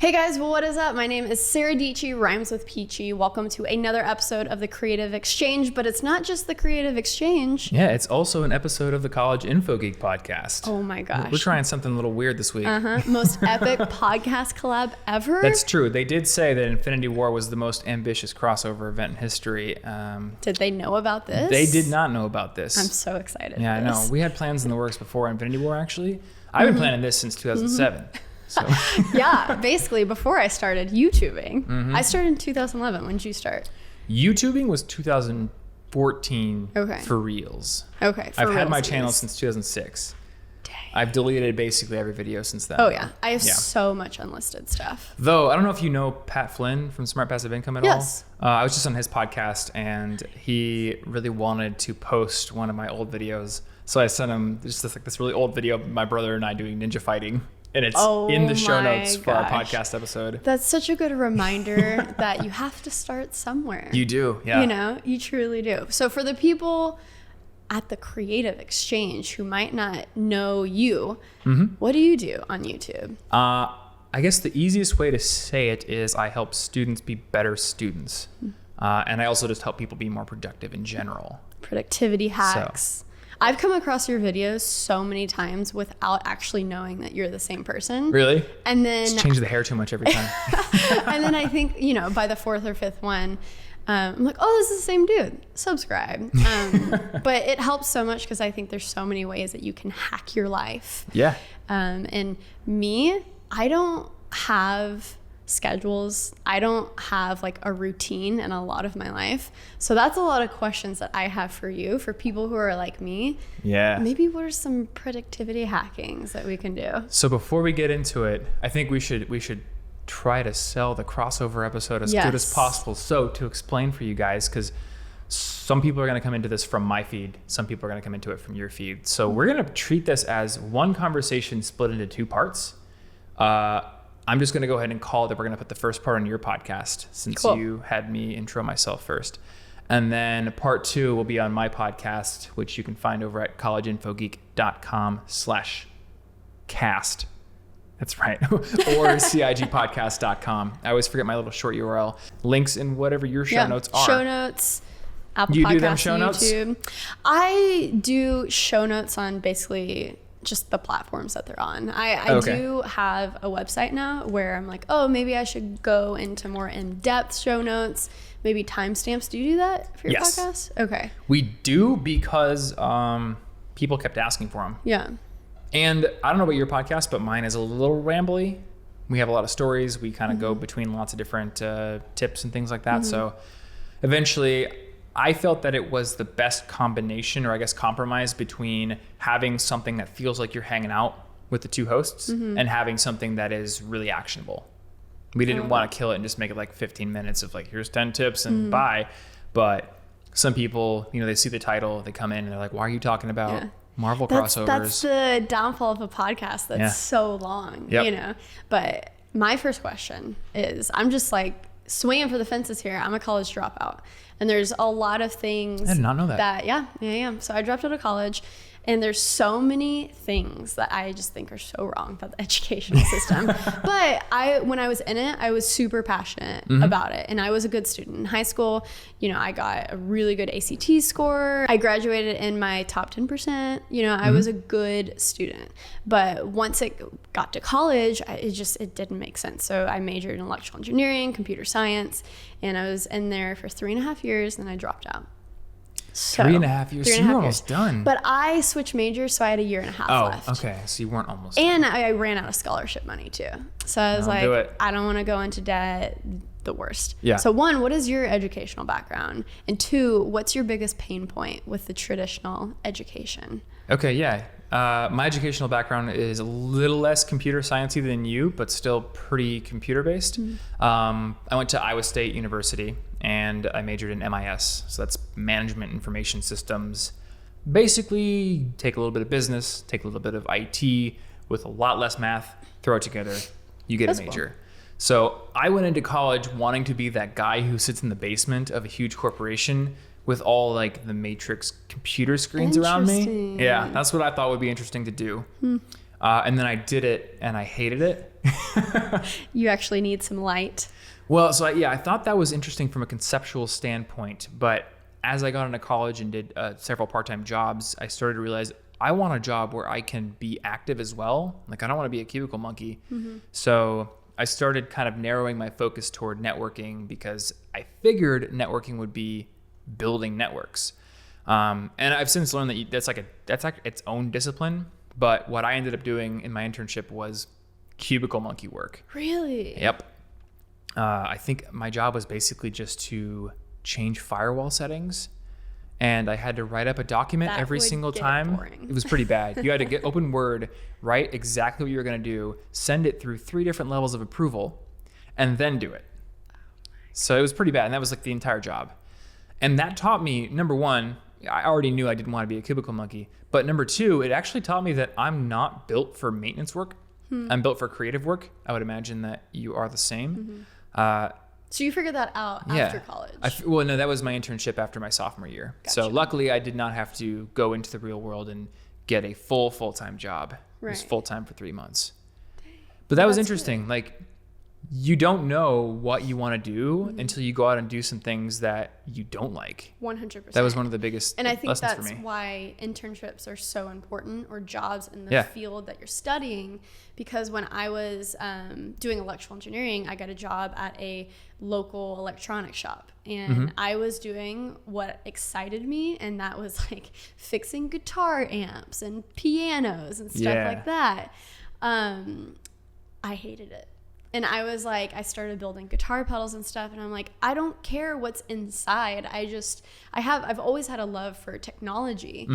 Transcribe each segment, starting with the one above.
Hey guys, well, what is up? My name is Sarah DIETSCHY, rhymes with Peachy. Welcome to another episode of the Creative Exchange, but it's not just the Creative Exchange. Yeah, it's also an episode of the College Info Geek podcast. Oh my gosh. We're trying something a little weird this week. Most epic podcast collab ever. That's true. They did say that Infinity War was the most ambitious crossover event in history. Did they know about this? They did not know about this. I'm so excited. Yeah, I know. We had plans in the works before Infinity War, actually. I've been planning this since 2007. So. Yeah, basically before I started YouTubing. I started in 2011. When did you start? YouTubing was 2014 for reals. Okay, I've had my channel since 2006. Dang. I've deleted basically every video since then. Oh yeah, I have so much unlisted stuff. Though, I don't know if you know Pat Flynn from Smart Passive Income at all. I was just on his podcast and he really wanted to post one of my old videos. So I sent him just this really old video of my brother and I doing ninja fighting. And it's in the show notes for our podcast episode. That's such a good reminder that you have to start somewhere. You do, yeah. You know, you truly do. So for the people at the Creative Exchange who might not know you, what do you do on YouTube? I guess the easiest way to say it is I help students be better students. And I also just help people be more productive in general. Productivity hacks. I've come across your videos so many times without actually knowing that you're the same person. Really? And then just change the hair too much every time. And then I think, you know, by the fourth or fifth one, I'm like, oh, this is the same dude. Subscribe. But it helps so much because I think there's so many ways that you can hack your life. Yeah. And me, I don't have schedules. I don't have like a routine in a lot of my life. So that's a lot of questions that I have for you, for people who are like me. Yeah. Maybe what are some productivity hackings that we can do? So before we get into it, I think we should try to sell the crossover episode as good as possible. So to explain for you guys, because some people are going to come into this from my feed. Some people are going to come into it from your feed. So we're going to treat this as one conversation split into two parts. I'm just going to go ahead and call it that we're going to put the first part on your podcast since you had me intro myself first. And then part two will be on my podcast, which you can find over at collegeinfogeek.com/cast. That's right. Or cigpodcast.com. I always forget my little short URL. Links in whatever your show notes are. Show notes. Apple you Podcasts, do them show YouTube. Notes? I do show notes on basically just the platforms that they're on. I do have a website now where I'm like, oh, maybe I should go into more in-depth show notes, maybe timestamps. Do you do that for your podcast? Okay. We do because people kept asking for them. Yeah. And I don't know about your podcast, but mine is a little rambly. We have a lot of stories. We kind of go between lots of different tips and things like that. So eventually I felt that it was the best combination, or I guess compromise, between having something that feels like you're hanging out with the two hosts and having something that is really actionable. We didn't want to kill it and just make it like 15 minutes of like, here's 10 tips and bye. But some people, you know, they see the title, they come in and they're like, why are you talking about Marvel crossovers? That's the downfall of a podcast that's so long, you know? But my first question is, I'm just like swinging for the fences here. I'm a college dropout. And there's a lot of things. I did not know that. Yeah. So I dropped out of college, and there's so many things that I just think are so wrong about the educational system. But when I was in it, I was super passionate about it. And I was a good student in high school. You know, I got a really good ACT score. I graduated in my top 10%. You know, I was a good student. But once it got to college, it didn't make sense. So I majored in electrical engineering, computer science, and I was in there for 3.5 years, and I dropped out. So, 3.5 years. So you were almost done. But I switched majors, so I had 1.5 years left. Oh, okay. So you weren't almost and done. I ran out of scholarship money too. So I was like, I don't want to go into debt. The worst. Yeah. So one, what is your educational background? And two, what's your biggest pain point with the traditional education? Okay, yeah. My educational background is a little less computer sciencey than you, but still pretty computer based. I went to Iowa State University and I majored in MIS. So that's Management Information Systems. Basically, take a little bit of business, take a little bit of IT with a lot less math, throw it together, you get a major. Cool. So I went into college wanting to be that guy who sits in the basement of a huge corporation with all like the matrix computer screens around me. Yeah, that's what I thought would be interesting to do. And then I did it and I hated it. You actually need some light. Well, so I thought that was interesting from a conceptual standpoint, but as I got into college and did several part-time jobs, I started to realize I want a job where I can be active as well. Like, I don't want to be a cubicle monkey. So I started kind of narrowing my focus toward networking because I figured networking would be building networks. And I've since learned that that's like its own discipline. But what I ended up doing in my internship was cubicle monkey work. Really? Yep. I think my job was basically just to change firewall settings, and I had to write up a document every single time. It was pretty bad. You had to open Word, write exactly what you were going to do, send it through 3 different levels of approval, and then do it. So it was pretty bad, and that was like the entire job. And that taught me, number one, I already knew I didn't want to be a cubicle monkey, but number two, it actually taught me that I'm not built for maintenance work. I'm built for creative work. I would imagine that you are the same. So you figured that out after college? Well, no, that was my internship after my sophomore year. Gotcha. So luckily I did not have to go into the real world and get a full-time job. Right. It was full-time for 3 months. But that was interesting. Good. Like, you don't know what you want to do until you go out and do some things that you don't like. 100%. That was one of the biggest lessons for me. And I think that's why internships are so important, or jobs in the field that you're studying. Because when I was doing electrical engineering, I got a job at a local electronics shop. And I was doing what excited me, and that was like fixing guitar amps and pianos and stuff like that. I hated it. And I was like, I started building guitar pedals and stuff, and I'm like, I don't care what's inside. I've always had a love for technology,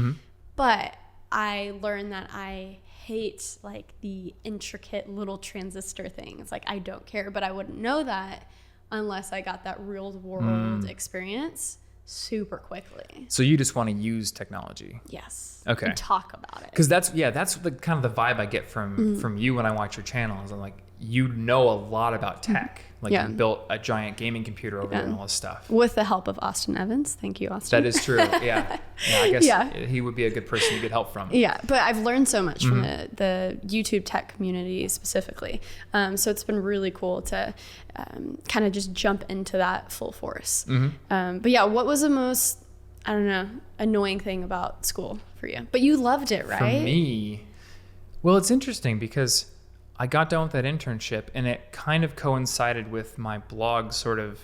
but I learned that I hate like the intricate little transistor things. Like, I don't care, but I wouldn't know that unless I got that real world experience super quickly. So you just want to use technology? Yes. Okay. And talk about it. Because that's the kind of the vibe I get from you when I watch your channels. I'm like, you know a lot about tech. Like, you built a giant gaming computer over there and all this stuff. With the help of Austin Evans. Thank you, Austin. That is true. Yeah. I guess he would be a good person to get help from. Yeah, but I've learned so much from the YouTube tech community specifically. So it's been really cool to kind of just jump into that full force. But yeah, what was the most, I don't know, annoying thing about school for you? But you loved it, right? For me, well, it's interesting because I got done with that internship, and it kind of coincided with my blog sort of,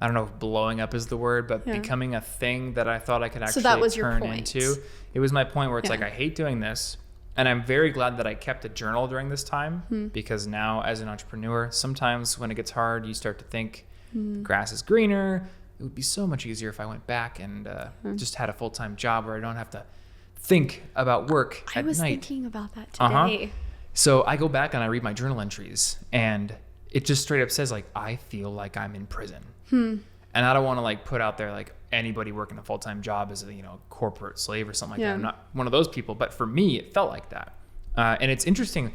I don't know if blowing up is the word, but becoming a thing that I thought I could actually turn into. It was my point where it's like, I hate doing this. And I'm very glad that I kept a journal during this time, because now as an entrepreneur, sometimes when it gets hard, you start to think the grass is greener. It would be so much easier if I went back and just had a full-time job where I don't have to think about work at night. I was thinking about that today. So I go back and I read my journal entries, and it just straight up says, like, I feel like I'm in prison. And I don't want to like put out there like anybody working a full-time job is a corporate slave or something like that. I'm not one of those people, but for me, it felt like that. And it's interesting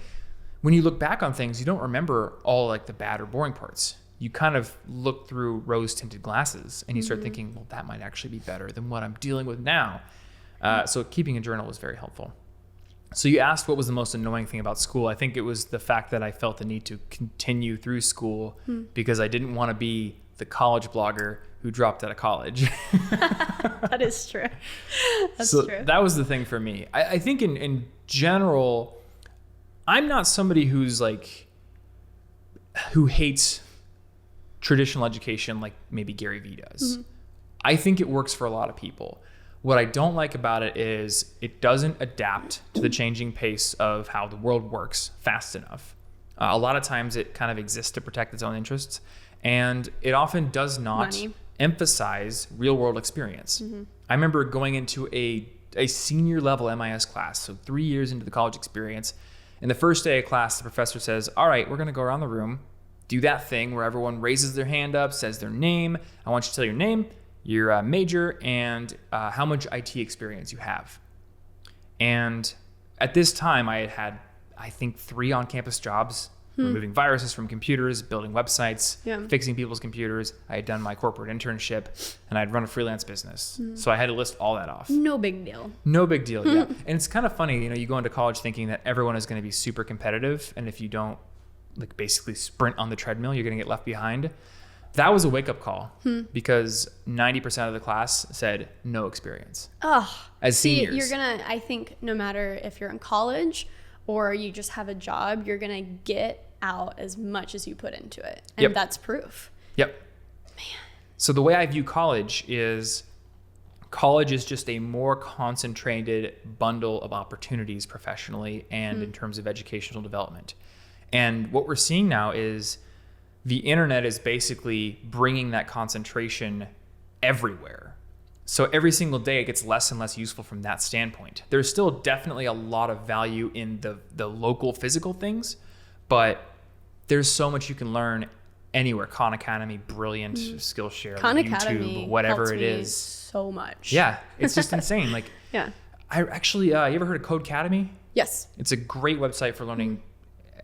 when you look back on things, you don't remember all like the bad or boring parts. You kind of look through rose-tinted glasses and you start thinking, well, that might actually be better than what I'm dealing with now. So keeping a journal was very helpful. So you asked what was the most annoying thing about school. I think it was the fact that I felt the need to continue through school because I didn't want to be the college blogger who dropped out of college. That is true. That's true. That was the thing for me. I think in general, I'm not somebody who hates traditional education like maybe Gary Vee does. I think it works for a lot of people. What I don't like about it is it doesn't adapt to the changing pace of how the world works fast enough. A lot of times it kind of exists to protect its own interests, and it often does not emphasize real world experience. I remember going into a senior level MIS class, so 3 years into the college experience, and the first day of class, the professor says, all right, we're going to go around the room, do that thing where everyone raises their hand up, says their name. I want you to tell your name, your major, and how much IT experience you have. And at this time, I had, I think, 3 on-campus jobs, removing viruses from computers, building websites, fixing people's computers. I had done my corporate internship, and I'd run a freelance business. So I had to list all that off. No big deal. No big deal, And it's kind of funny, you go into college thinking that everyone is going to be super competitive, and if you don't like basically sprint on the treadmill, you're going to get left behind. That was a wake-up call because 90% of the class said no experience. As seniors. You're going to, I think no matter if you're in college or you just have a job, you're going to get out as much as you put into it. And that's proof. Yep. Man. So the way I view college is just a more concentrated bundle of opportunities professionally and in terms of educational development. And what we're seeing now is the internet is basically bringing that concentration everywhere. So every single day it gets less and less useful from that standpoint. There's still definitely a lot of value in the local physical things, but there's so much you can learn anywhere. Khan Academy, brilliant, Skillshare, Khan YouTube, Academy whatever it helped me is. So much. Yeah, it's just insane. Like, yeah. I actually, you ever heard of Code Academy? Yes. It's a great website for learning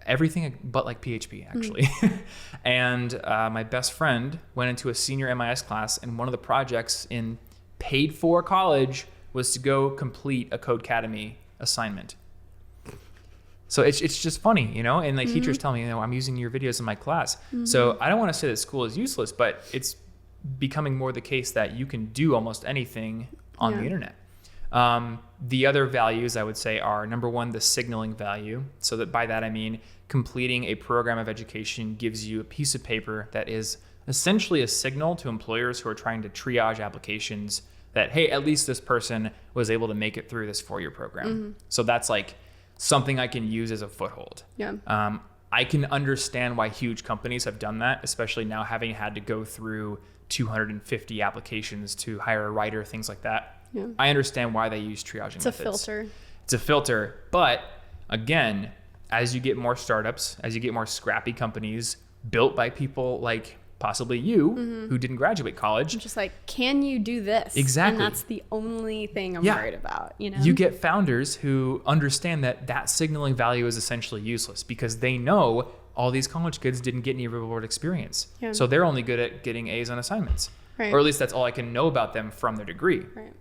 everything but like PHP, actually. And my best friend went into a senior MIS class, and one of the projects in paid for college was to go complete a Code Academy assignment. So it's just funny, you know, and like teachers tell me, you know, I'm using your videos in my class. So I don't want to say that school is useless, but it's becoming more the case that you can do almost anything on the internet. The other values I would say are, number one, the signaling value. So that by that I mean completing a program of education gives you a piece of paper that is essentially a signal to employers who are trying to triage applications that, hey, at least this person was able to make it through this 4-year program. So that's like something I can use as a foothold. Yeah. I can understand why huge companies have done that, especially now having had to go through 250 applications to hire a writer, things like that. Yeah. I understand why they use triaging methods. It's a filter. It's a filter. But again, as you get more startups, as you get more scrappy companies built by people like possibly you who didn't graduate college. I'm just like, can you do this? Exactly. And that's the only thing I'm worried about, you know? You get founders who understand that signaling value is essentially useless because they know all these college kids didn't get any real world experience. Yeah. So they're only good at getting A's on assignments. Right. Or at least that's all I can know about them from their degree. Right.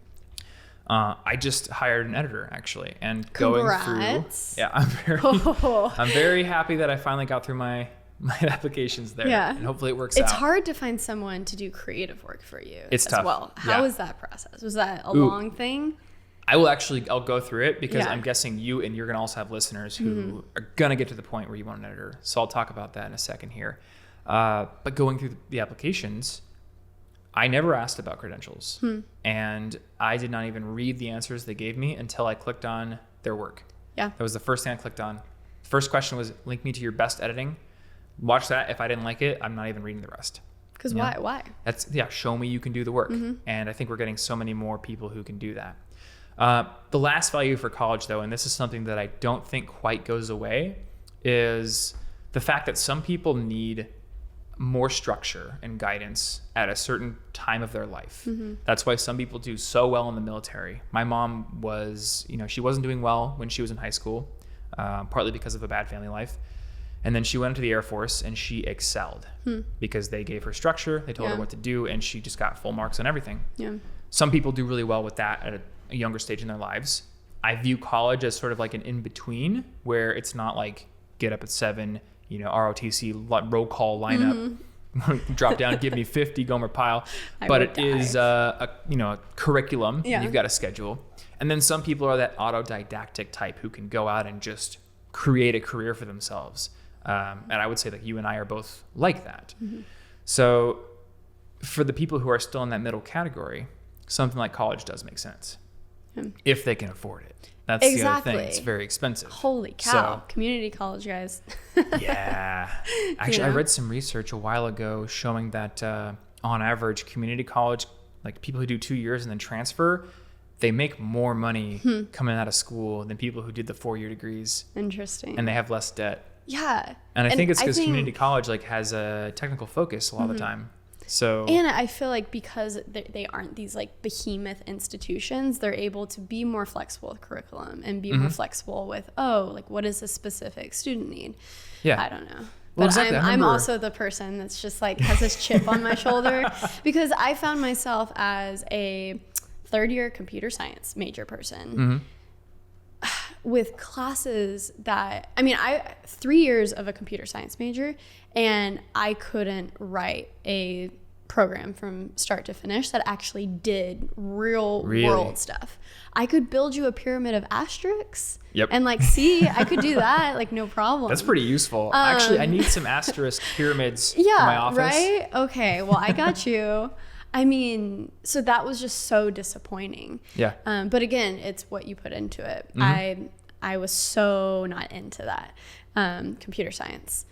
I just hired an editor actually, and Congrats. going through, I'm very happy that I finally got through my applications there. Yeah. And hopefully it works out. It's hard to find someone to do creative work for you. It's tough. Well, how was that process? Was that a long thing? I'll go through it because I'm guessing you're going to also have listeners who are going to get to the point where you want an editor. So I'll talk about that in a second here. But going through the applications, I never asked about credentials, and I did not even read the answers they gave me until I clicked on their work. Yeah. That was the first thing I clicked on. First question was, link me to your best editing. Watch that. If I didn't like it, I'm not even reading the rest. Because why? Show me you can do the work. And I think we're getting so many more people who can do that. The last value for college, though, and this is something that I don't think quite goes away, is the fact that some people need more structure and guidance at a certain time of their life. That's why some people do so well in the military. My mom was, she wasn't doing well when she was in high school, partly because of a bad family life. And then she went into the Air Force and she excelled because they gave her structure, they told her what to do, and she just got full marks on everything. Yeah. Some people do really well with that at a younger stage in their lives. I view college as sort of like an in-between where it's not like get up at 7, ROTC roll call lineup, drop down, give me 50, Gomer Pyle. But it is a curriculum. Yeah. And you've got a schedule. And then some people are that autodidactic type who can go out and just create a career for themselves. And I would say that you and I are both like that. So for the people who are still in that middle category, something like college does make sense if they can afford it. That's the other thing. It's very expensive. Holy cow. So, community college, guys. Yeah. Actually, I read some research a while ago showing that on average, community college, like people who do 2 years and then transfer, they make more money coming out of school than people who did the 4-year degrees. Interesting. And they have less debt. Yeah. And I think it's because community college has a technical focus a lot of the time. So, and I feel like because they aren't these behemoth institutions, they're able to be more flexible with curriculum and be more flexible with, what does a specific student need? Yeah. I don't know. Well, but exactly. I'm also the person that's just has this chip on my shoulder because I found myself as a third-year computer science major person. with classes that, I mean, 3 years of a computer science major, and I couldn't write a program from start to finish that actually did real world stuff. I could build you a pyramid of asterisks. Yep. And like, see, I could do that, like, no problem. That's pretty useful. Actually, I need some asterisk pyramids for my office. Right? Okay, well, I got you. I mean, so that was just so disappointing. Yeah. But again, it's what you put into it. I was so not into that computer science.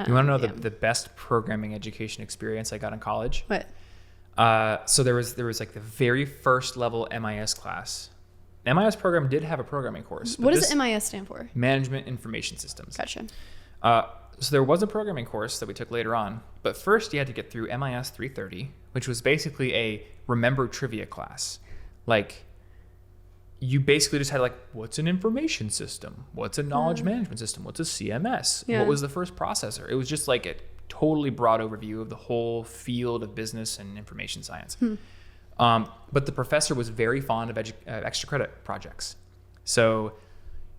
You want to know the best programming education experience I got in college? What? So there was like the very first level MIS class. The MIS program did have a programming course. What does MIS stand for? Management Information Systems. Gotcha. So there was a programming course that we took later on, but first you had to get through MIS 330, which was basically a remember trivia class. Like, you basically just had like, what's an information system? What's a knowledge management system? What's a CMS? Yeah. What was the first processor? It was just like a totally broad overview of the whole field of business and information science. But the professor was very fond of extra credit projects. So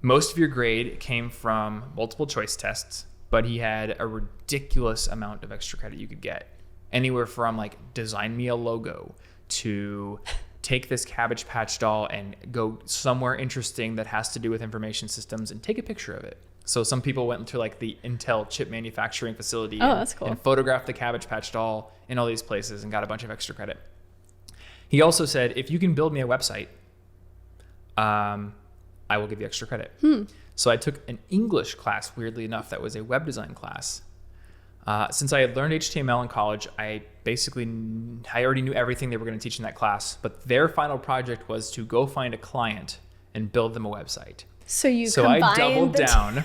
most of your grade came from multiple choice tests, but he had a ridiculous amount of extra credit you could get. Anywhere from like, design me a logo, to take this Cabbage Patch doll and go somewhere interesting that has to do with information systems and take a picture of it. So some people went to like the Intel chip manufacturing facility that's cool. and photographed the Cabbage Patch doll in all these places and got a bunch of extra credit. He also said, if you can build me a website, I will give you extra credit. So I took an English class, weirdly enough, that was a web design class. Since I had learned HTML in college, I already knew everything they were going to teach in that class, but their final project was to go find a client and build them a website. So I doubled down.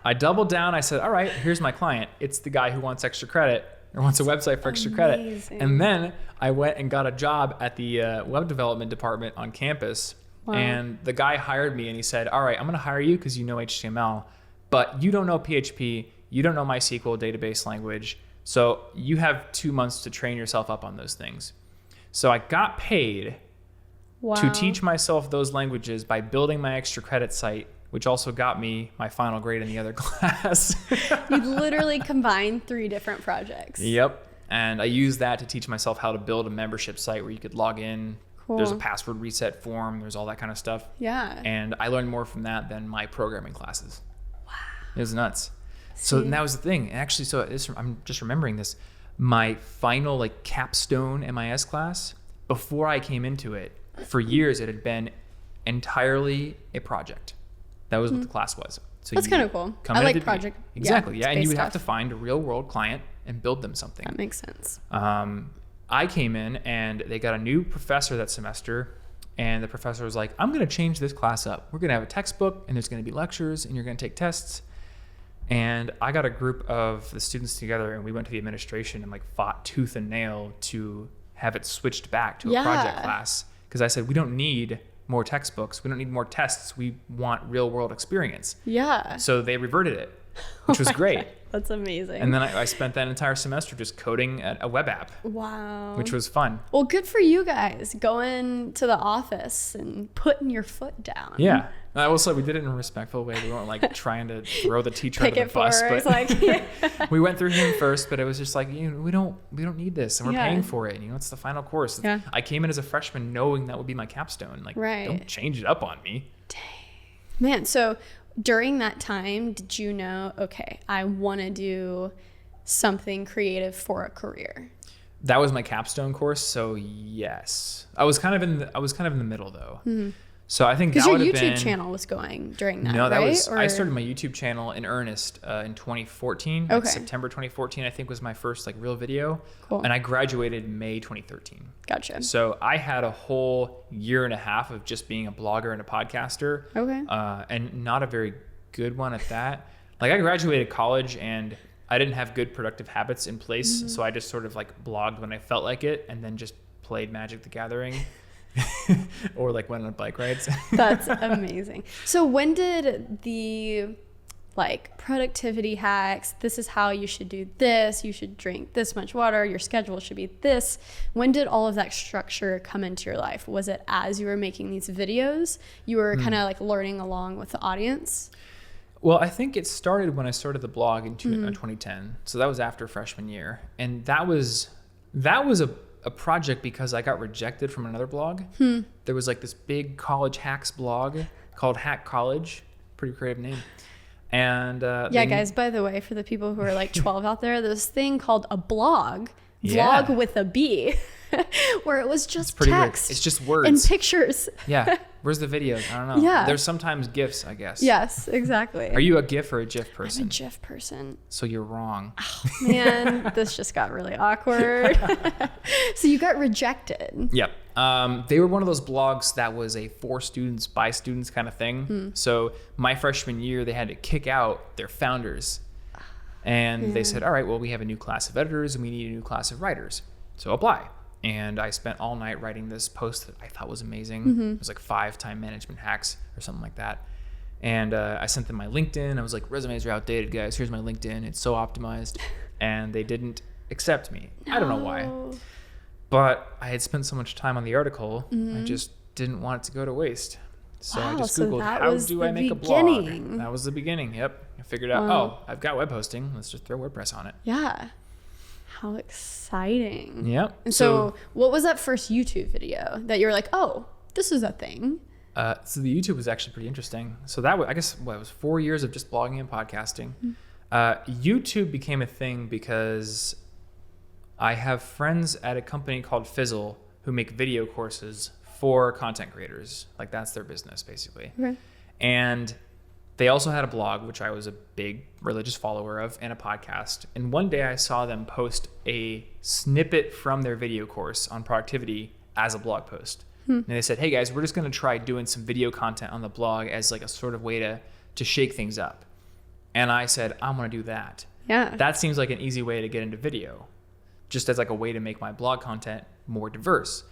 I doubled down. I said, all right, here's my client. It's the guy who wants extra credit or wants a website for extra credit. And then I went and got a job at the web development department on campus. Wow. And the guy hired me and he said, all right, I'm going to hire you because you know HTML, but you don't know PHP. You don't know MySQL database language. So you have 2 months to train yourself up on those things. So I got paid to teach myself those languages by building my extra credit site, which also got me my final grade in the other class. You literally combined 3 different projects. Yep. And I used that to teach myself how to build a membership site where you could log in. Cool. There's a password reset form. There's all that kind of stuff. Yeah. And I learned more from that than my programming classes. Wow. It was nuts. So that was the thing. Actually, I'm just remembering this. My final like capstone MIS class, before I came into it, for years it had been entirely a project. That was what the class was. So that's kind of cool. I like project. Exactly. Yeah. And you would stuff. have to find a real world client and build them something. That makes sense. I came in and they got a new professor that semester. And the professor was like, I'm going to change this class up. We're going to have a textbook and there's going to be lectures and you're going to take tests. And I got a group of the students together and we went to the administration and like fought tooth and nail to have it switched back to a project class. Because I said, we don't need more textbooks. We don't need more tests. We want real world experience. Yeah. So they reverted it, which was great. That's amazing. And then I spent that entire semester just coding a web app. Wow. Which was fun. Well, good for you guys going to the office and putting your foot down. Yeah. I will say we did it in a respectful way. We weren't like trying to throw the teacher under the bus. But like, we went through him first, but it was just like, we don't need this and we're paying for it. It's the final course. Yeah. I came in as a freshman knowing that would be my capstone. Like, don't change it up on me. Dang. Man, so during that time, did you know, okay, I want to do something creative for a career? That was my capstone course, so yes. I was kind of in the middle though. Mm-hmm. So I think that would have been... Because your YouTube channel was going during that, No, that right? was... I started my YouTube channel in earnest in 2014. Okay. Like September 2014, I think, was my first like real video. Cool. And I graduated May 2013. Gotcha. So I had a whole year and a half of just being a blogger and a podcaster. Okay. And not a very good one at that. Like I graduated college and I didn't have good productive habits in place. Mm-hmm. So I just sort of like blogged when I felt like it and then just played Magic the Gathering. or like went on bike rides. That's amazing. So when did the like productivity hacks. This is how you should do this. You should drink this much water. Your schedule should be this. When did all of that structure come into your life? Was it as you were making these videos? You were kind of like learning along with the audience? Well, I think it started when I started the blog in 2010. So that was after freshman year. And that was a project because I got rejected from another blog. There was like this big college hacks blog called Hack College. Pretty creative name. And guys, by the way, for the people who are like 12 out there, there's this thing called a blog with a B, where it was just text. Weird. It's just words and pictures. Yeah. Where's the videos? I don't know. Yeah. There's sometimes GIFs, I guess. Yes, exactly. Are you a GIF or a GIF person? I'm a GIF person. So you're wrong. Oh, man, this just got really awkward. So you got rejected. Yep. They were one of those blogs that was a for students by students kind of thing. So my freshman year, they had to kick out their founders. And they said, all right, well, we have a new class of editors and we need a new class of writers. So apply. And I spent all night writing this post that I thought was amazing. It was like 5 time management hacks or something like that. And I sent them my LinkedIn. I was like, resumes are outdated, guys. Here's my LinkedIn. It's so optimized. And they didn't accept me. No. I don't know why. But I had spent so much time on the article, I just didn't want it to go to waste. So I just Googled, how do I make a blog? That was the beginning. Yep. I figured out, I've got web hosting. Let's just throw WordPress on it. Yeah. How exciting. Yep. And so what was that first YouTube video that you were like, oh, this is a thing? So the YouTube was actually pretty interesting. So that was, I guess, it was 4 years of just blogging and podcasting. YouTube became a thing because I have friends at a company called Fizzle who make video courses for content creators. Like that's their business basically. Okay. And they also had a blog, which I was a big religious follower of, and a podcast. And one day I saw them post a snippet from their video course on productivity as a blog post. And they said, hey guys, we're just going to try doing some video content on the blog as like a sort of way to shake things up. And I said, I'm going to do that. Yeah. That seems like an easy way to get into video, just as like a way to make my blog content more diverse.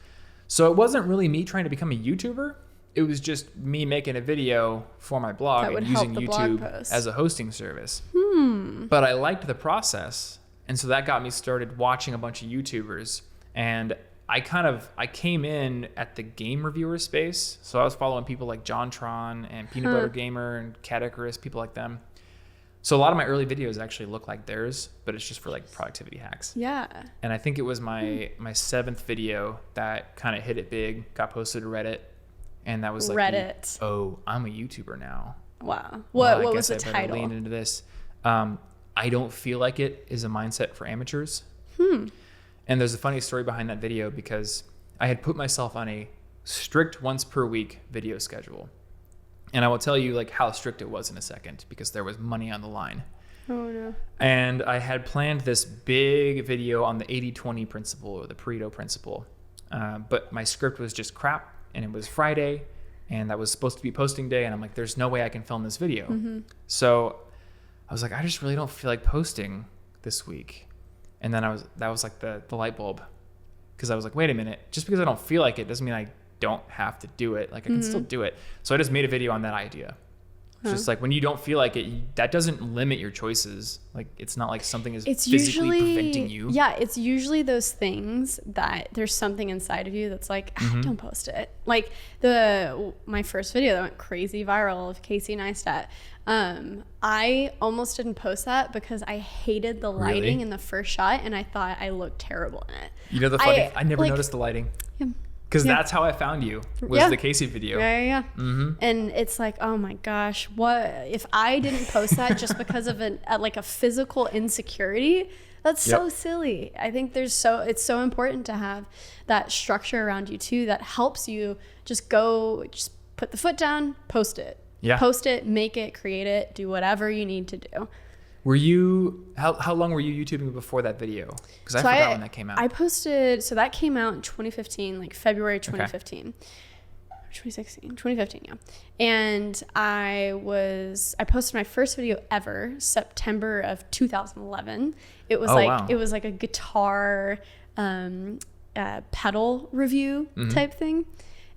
So it wasn't really me trying to become a YouTuber. It was just me making a video for my blog and using YouTube as a hosting service. But I liked the process. And so that got me started watching a bunch of YouTubers. And I came in at the game reviewer space. So I was following people like John Tron and Peanut Butter Gamer and Cat Icarus, people like them. So a lot of my early videos actually look like theirs, but it's just for like productivity hacks. Yeah. And I think it was my 7th video that kind of hit it big, got posted to Reddit. And that was like, Reddit. I'm a YouTuber now. Wow. What was the title? I lean into this. I don't feel like it is a mindset for amateurs. And there's a funny story behind that video because I had put myself on a strict once per week video schedule. And I will tell you like how strict it was in a second because there was money on the line. Oh no. And I had planned this big video on the 80-20 principle or the Pareto principle. But my script was just crap. And it was Friday, and that was supposed to be posting day. And I'm like, there's no way I can film this video. So I was like, I just really don't feel like posting this week. And then that was like the light bulb. Because I was like, wait a minute, just because I don't feel like it doesn't mean I don't have to do it. Like I can still do it. So I just made a video on that idea. It's just like when you don't feel like it, that doesn't limit your choices. Like it's not like something is physically preventing you. Yeah, it's usually those things that there's something inside of you that's like, don't post it. Like my first video that went crazy viral of Casey Neistat. I almost didn't post that because I hated the lighting in the first shot and I thought I looked terrible in it. You know the funny, I never noticed the lighting. Yeah. Because that's how I found you, was the Casey video. Yeah. And it's like, oh my gosh, what if I didn't post that just because of a physical insecurity? That's so silly. I think it's so important to have that structure around you too that helps you just put the foot down, post it. Yeah. Post it, make it, create it, do whatever you need to do. Were you, how long were you YouTubing before that video? Because I forgot when that came out. I posted, so that came out in 2015, like February 2015. 2015, yeah. And I posted my first video ever, September of 2011. It was it was like a guitar pedal review type thing.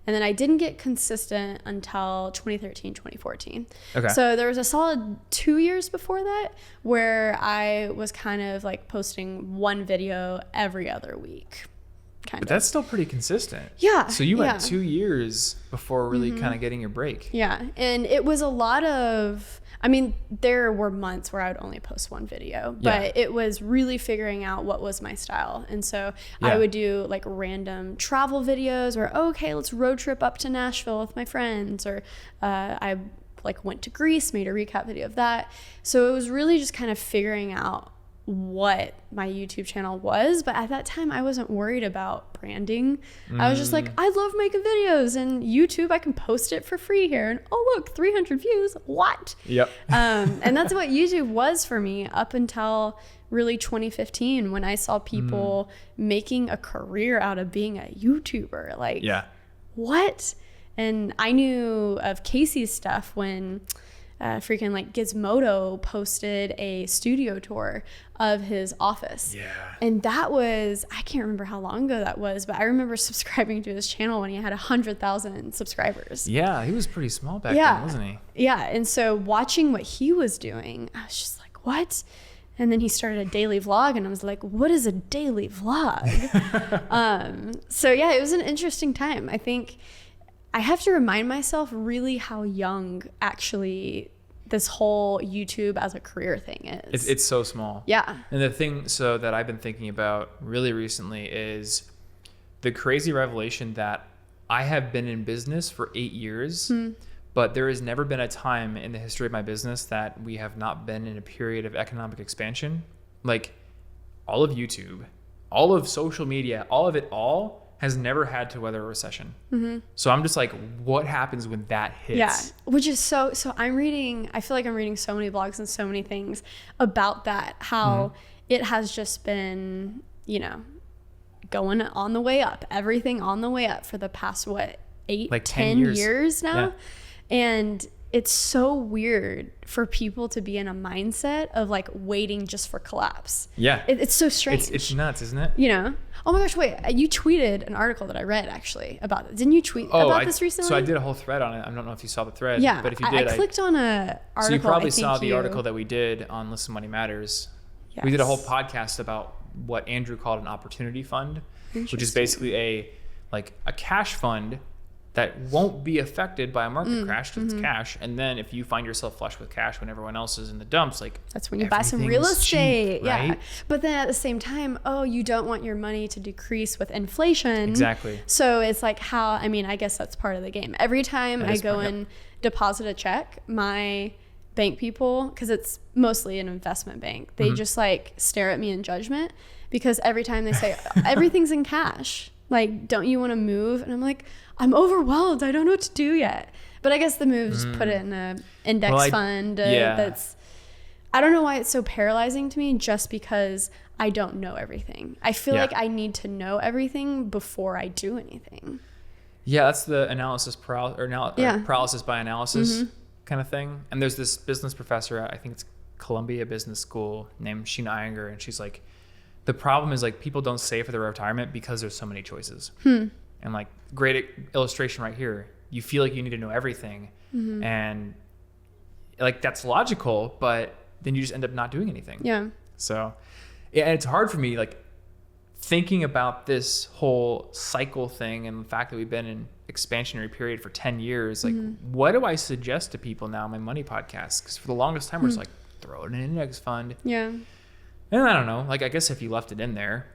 And then I didn't get consistent until 2013, 2014. Okay. So there was a solid 2 years before that where I was kind of like posting one video every other week. But that's still pretty consistent. Yeah. So you went 2 years before really kind of getting your break. Yeah. And it was a lot of, I mean, there were months where I would only post one video, but it was really figuring out what was my style. And so I would do like random travel videos or, okay, let's road trip up to Nashville with my friends. Or I like went to Greece, made a recap video of that. So it was really just kind of figuring out what my YouTube channel was, but at that time I wasn't worried about branding. I was just like, I love making videos, and YouTube, I can post it for free here, and oh look, 300 views, what? Yep. And that's what YouTube was for me up until really 2015 when I saw people making a career out of being a YouTuber. Like, what? And I knew of Casey's stuff when freaking like Gizmodo posted a studio tour of his office. Yeah. And that was, I can't remember how long ago that was, but I remember subscribing to his channel when he had 100,000 subscribers. Yeah, he was pretty small back then, wasn't he? Yeah. And so watching what he was doing, I was just like, what? And then he started a daily vlog, and I was like, what is a daily vlog? So yeah, it was an interesting time. I think I have to remind myself really how young actually this whole YouTube as a career thing is. It's so small. Yeah. And the thing that I've been thinking about really recently is the crazy revelation that I have been in business for 8 years, but there has never been a time in the history of my business that we have not been in a period of economic expansion. Like all of YouTube, all of social media, all of it all has never had to weather a recession. So I'm just like, what happens when that hits? Yeah, which is so I feel like I'm reading so many blogs and so many things about that, how it has just been, you know, going on the way up, everything on the way up for the past, what, 10 years now? Yeah. And it's so weird for people to be in a mindset of like waiting just for collapse. Yeah. It's so strange. It's nuts, isn't it? You know? Oh my gosh, wait, you tweeted an article that I read actually about it. Didn't you tweet about this recently? So I did a whole thread on it. I don't know if you saw the thread. Yeah. But if you did, I clicked on a article. So you probably saw the article that we did on Listen Money Matters. Yes. We did a whole podcast about what Andrew called an opportunity fund, which is basically a cash fund that won't be affected by a market crash because it's cash. And then if you find yourself flush with cash when everyone else is in the dumps, like that's when you buy some real estate. Cheap, right? Yeah. But then at the same time, you don't want your money to decrease with inflation. Exactly. So it's like I guess that's part of the game. Every time I go and deposit a check, my bank people, because it's mostly an investment bank, they just like stare at me in judgment because every time they say everything's in cash, like, don't you want to move? And I'm like, I'm overwhelmed. I don't know what to do yet. But I guess the move is put it in an index fund. That's, I don't know why it's so paralyzing to me, just because I don't know everything. I feel like I need to know everything before I do anything. Yeah, that's the analysis paralysis by analysis kind of thing. And there's this business professor, I think it's Columbia Business School, named Sheena Iyengar, and she's like, the problem is like people don't save for their retirement because there's so many choices. And like, great illustration right here. You feel like you need to know everything, and like that's logical, but then you just end up not doing anything. Yeah. So, and it's hard for me, like thinking about this whole cycle thing and the fact that we've been in expansionary period for 10 years. Like, what do I suggest to people now in my money podcast? Because for the longest time, we're just like, throw it in an index fund. Yeah. And I don't know, like, I guess if you left it in there,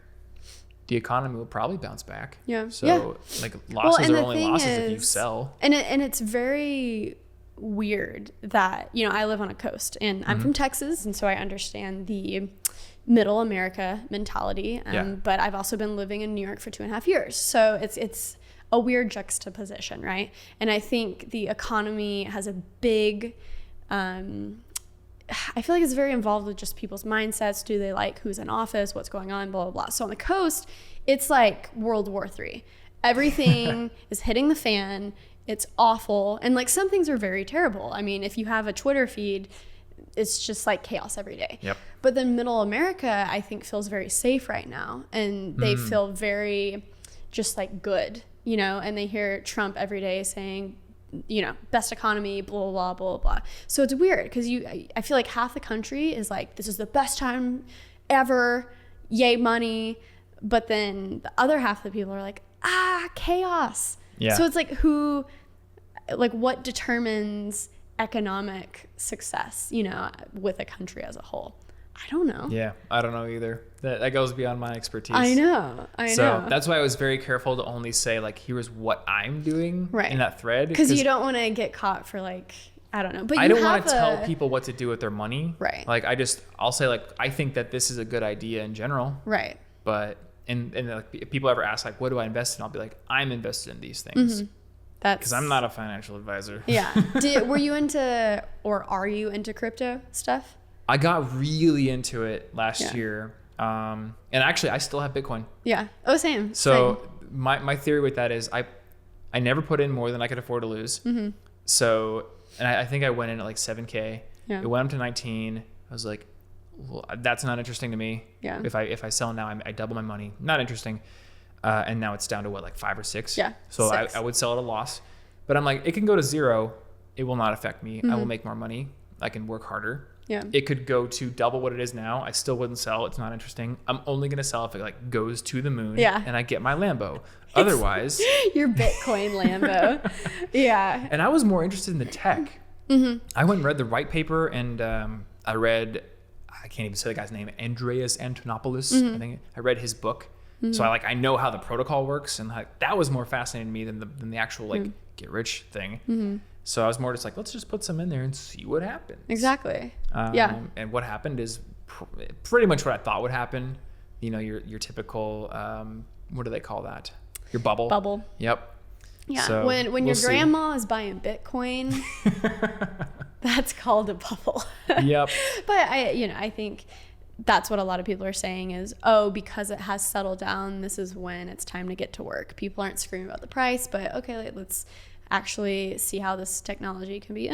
the economy will probably bounce back. Yeah. So like losses are only losses if you sell. And it's very weird that, you know, I live on a coast and I'm from Texas. And so I understand the middle America mentality. But I've also been living in New York for 2.5 years. So it's a weird juxtaposition, right? And I think the economy has a big, I feel like it's very involved with just people's mindsets. Do they like who's in office, what's going on, blah, blah, blah. So on the coast, it's like World War III. Everything is hitting the fan. It's awful. And like some things are very terrible. I mean, if you have a Twitter feed, it's just like chaos every day. Yep. But then middle America, I think, feels very safe right now. And they feel very just like good, you know, and they hear Trump every day saying, you know, best economy, blah, blah, blah, blah, blah. So it's weird because I feel like half the country is like, this is the best time ever, yay money. But then the other half of the people are like, chaos. Yeah. So it's like what determines economic success, you know, with a country as a whole? I don't know. Yeah, I don't know either. That goes beyond my expertise. I know. So that's why I was very careful to only say like, here's what I'm doing in that thread. Because you don't want to get caught for like, I don't know. But I don't want to tell people what to do with their money. Right. Like I'll say like, I think that this is a good idea in general. Right. But, and like, if people ever ask like, what do I invest in? I'll be like, I'm invested in these things. Mm-hmm. Because I'm not a financial advisor. Yeah. Were you into, or are you into crypto stuff? I got really into it last year. And actually I still have Bitcoin. Yeah. Oh, same. So my theory with that is I never put in more than I could afford to lose. Mm-hmm. So, and I think I went in at like 7K. Yeah. It went up to 19. I was like, well, that's not interesting to me. Yeah. If I sell now, I double my money. Not interesting. And now it's down to what, like 5 or 6? Yeah. So 6. I would sell at a loss. But I'm like, it can go to 0. It will not affect me. Mm-hmm. I will make more money. I can work harder. Yeah. It could go to double what it is now. I still wouldn't sell. It's not interesting. I'm only going to sell if it like goes to the moon and I get my Lambo. Otherwise, your Bitcoin Lambo. Yeah. And I was more interested in the tech. Mm-hmm. I went and read the white paper and I can't even say the guy's name, Andreas Antonopoulos. Mm-hmm. I think I read his book. Mm-hmm. So I know how the protocol works, and that was more fascinating to me than the actual like get rich thing. Mm-hmm. So I was more just like, let's just put some in there and see what happens. Exactly. And what happened is pretty much what I thought would happen. You know, your typical, what do they call that? Your bubble. Bubble. Yep. Yeah. So when your grandma is buying Bitcoin, that's called a bubble. Yep. But I think that's what a lot of people are saying is, because it has settled down, this is when it's time to get to work. People aren't screaming about the price, but okay, let's actually see how this technology can be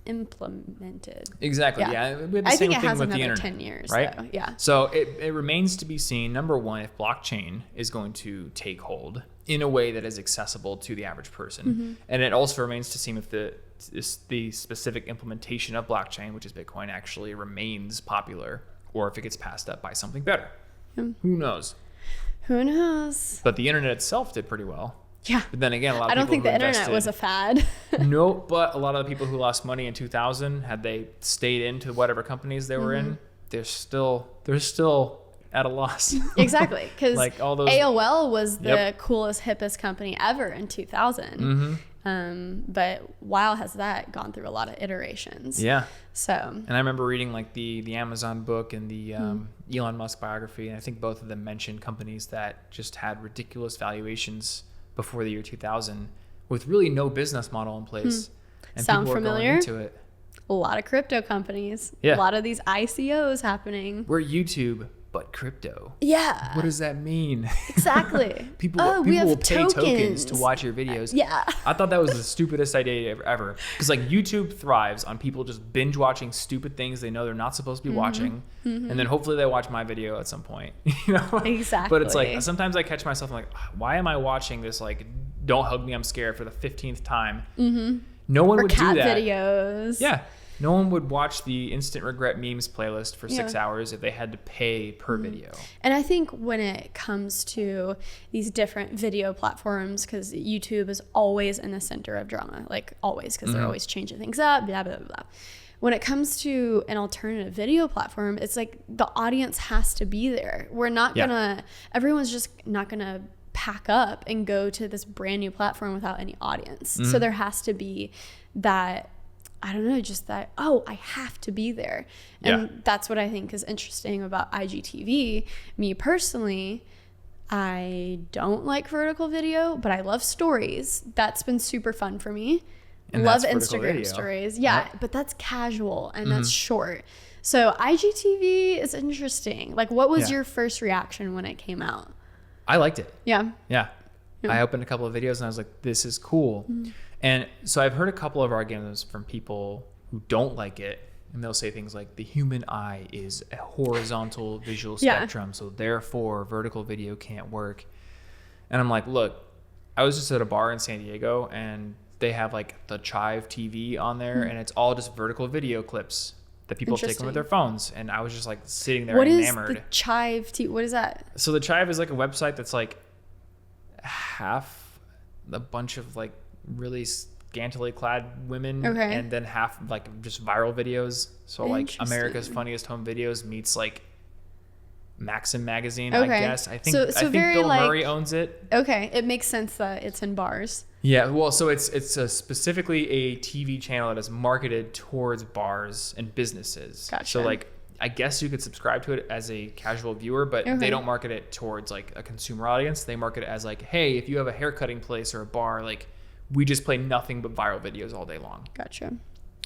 implemented. Exactly. Yeah. We have the same thing with the internet, 10 years, right? Though. Yeah. So it remains to be seen, number one, if blockchain is going to take hold in a way that is accessible to the average person. Mm-hmm. And it also remains to see if the specific implementation of blockchain, which is Bitcoin, actually remains popular, or if it gets passed up by something better. Who knows? Who knows? But the internet itself did pretty well. Yeah. But then again, a lot of people I don't think the internet was a fad. No, but a lot of the people who lost money in 2000, had they stayed into whatever companies they were in, they're still at a loss. Exactly. Because like all those AOL was the coolest, hippest company ever in 2000. Mm-hmm. But wow, has that gone through a lot of iterations. Yeah. So. And I remember reading like the Amazon book and the Elon Musk biography, and I think both of them mentioned companies that just had ridiculous valuations before the year 2000 with really no business model in place. And sound people familiar? Were going into it. A lot of crypto companies. Yeah. A lot of these ICOs happening. We're YouTube, but crypto. Yeah. What does that mean? Exactly. people will pay tokens to watch your videos. Yeah. I thought that was the stupidest idea ever. Because like YouTube thrives on people just binge watching stupid things they know they're not supposed to be watching. Mm-hmm. And then hopefully they watch my video at some point. You know? Exactly. But it's like, sometimes I catch myself like, why am I watching this like, don't hug me, I'm scared for the 15th time? Mm-hmm. No one would do that. Cat videos. Yeah. No one would watch the instant regret memes playlist for 6 hours if they had to pay per video. And I think when it comes to these different video platforms, because YouTube is always in the center of drama, like always, because they're always changing things up, blah, blah, blah, blah. When it comes to an alternative video platform, it's like the audience has to be there. We're not gonna, everyone's just not gonna pack up and go to this brand new platform without any audience. So there has to be that, I don't know, just that, I have to be there. And that's what I think is interesting about IGTV. Me personally, I don't like vertical video, but I love stories. That's been super fun for me. And love Instagram stories. Yeah, but that's casual and that's short. So IGTV is interesting. Like, what was your first reaction when it came out? I liked it. Yeah. I opened a couple of videos and I was like, this is cool. And so I've heard a couple of arguments from people who don't like it, and they'll say things like the human eye is a horizontal visual spectrum, so therefore vertical video can't work. And I'm like, look, I was just at a bar in San Diego and they have like the Chive TV on there and it's all just vertical video clips that people have taken with their phones. And I was just like sitting there enamored. What is the Chive TV? What is that? So the Chive is like a website that's like half a bunch of like really scantily clad women and then half like just viral videos. So like America's Funniest Home Videos meets like Maxim magazine, I guess. I think Bill Murray owns it. Okay, it makes sense that it's in bars. Yeah, well, so it's specifically a TV channel that is marketed towards bars and businesses. Gotcha. So like, I guess you could subscribe to it as a casual viewer, but they don't market it towards like a consumer audience. They market it as like, hey, if you have a haircutting place or a bar, like we just play nothing but viral videos all day long. Gotcha.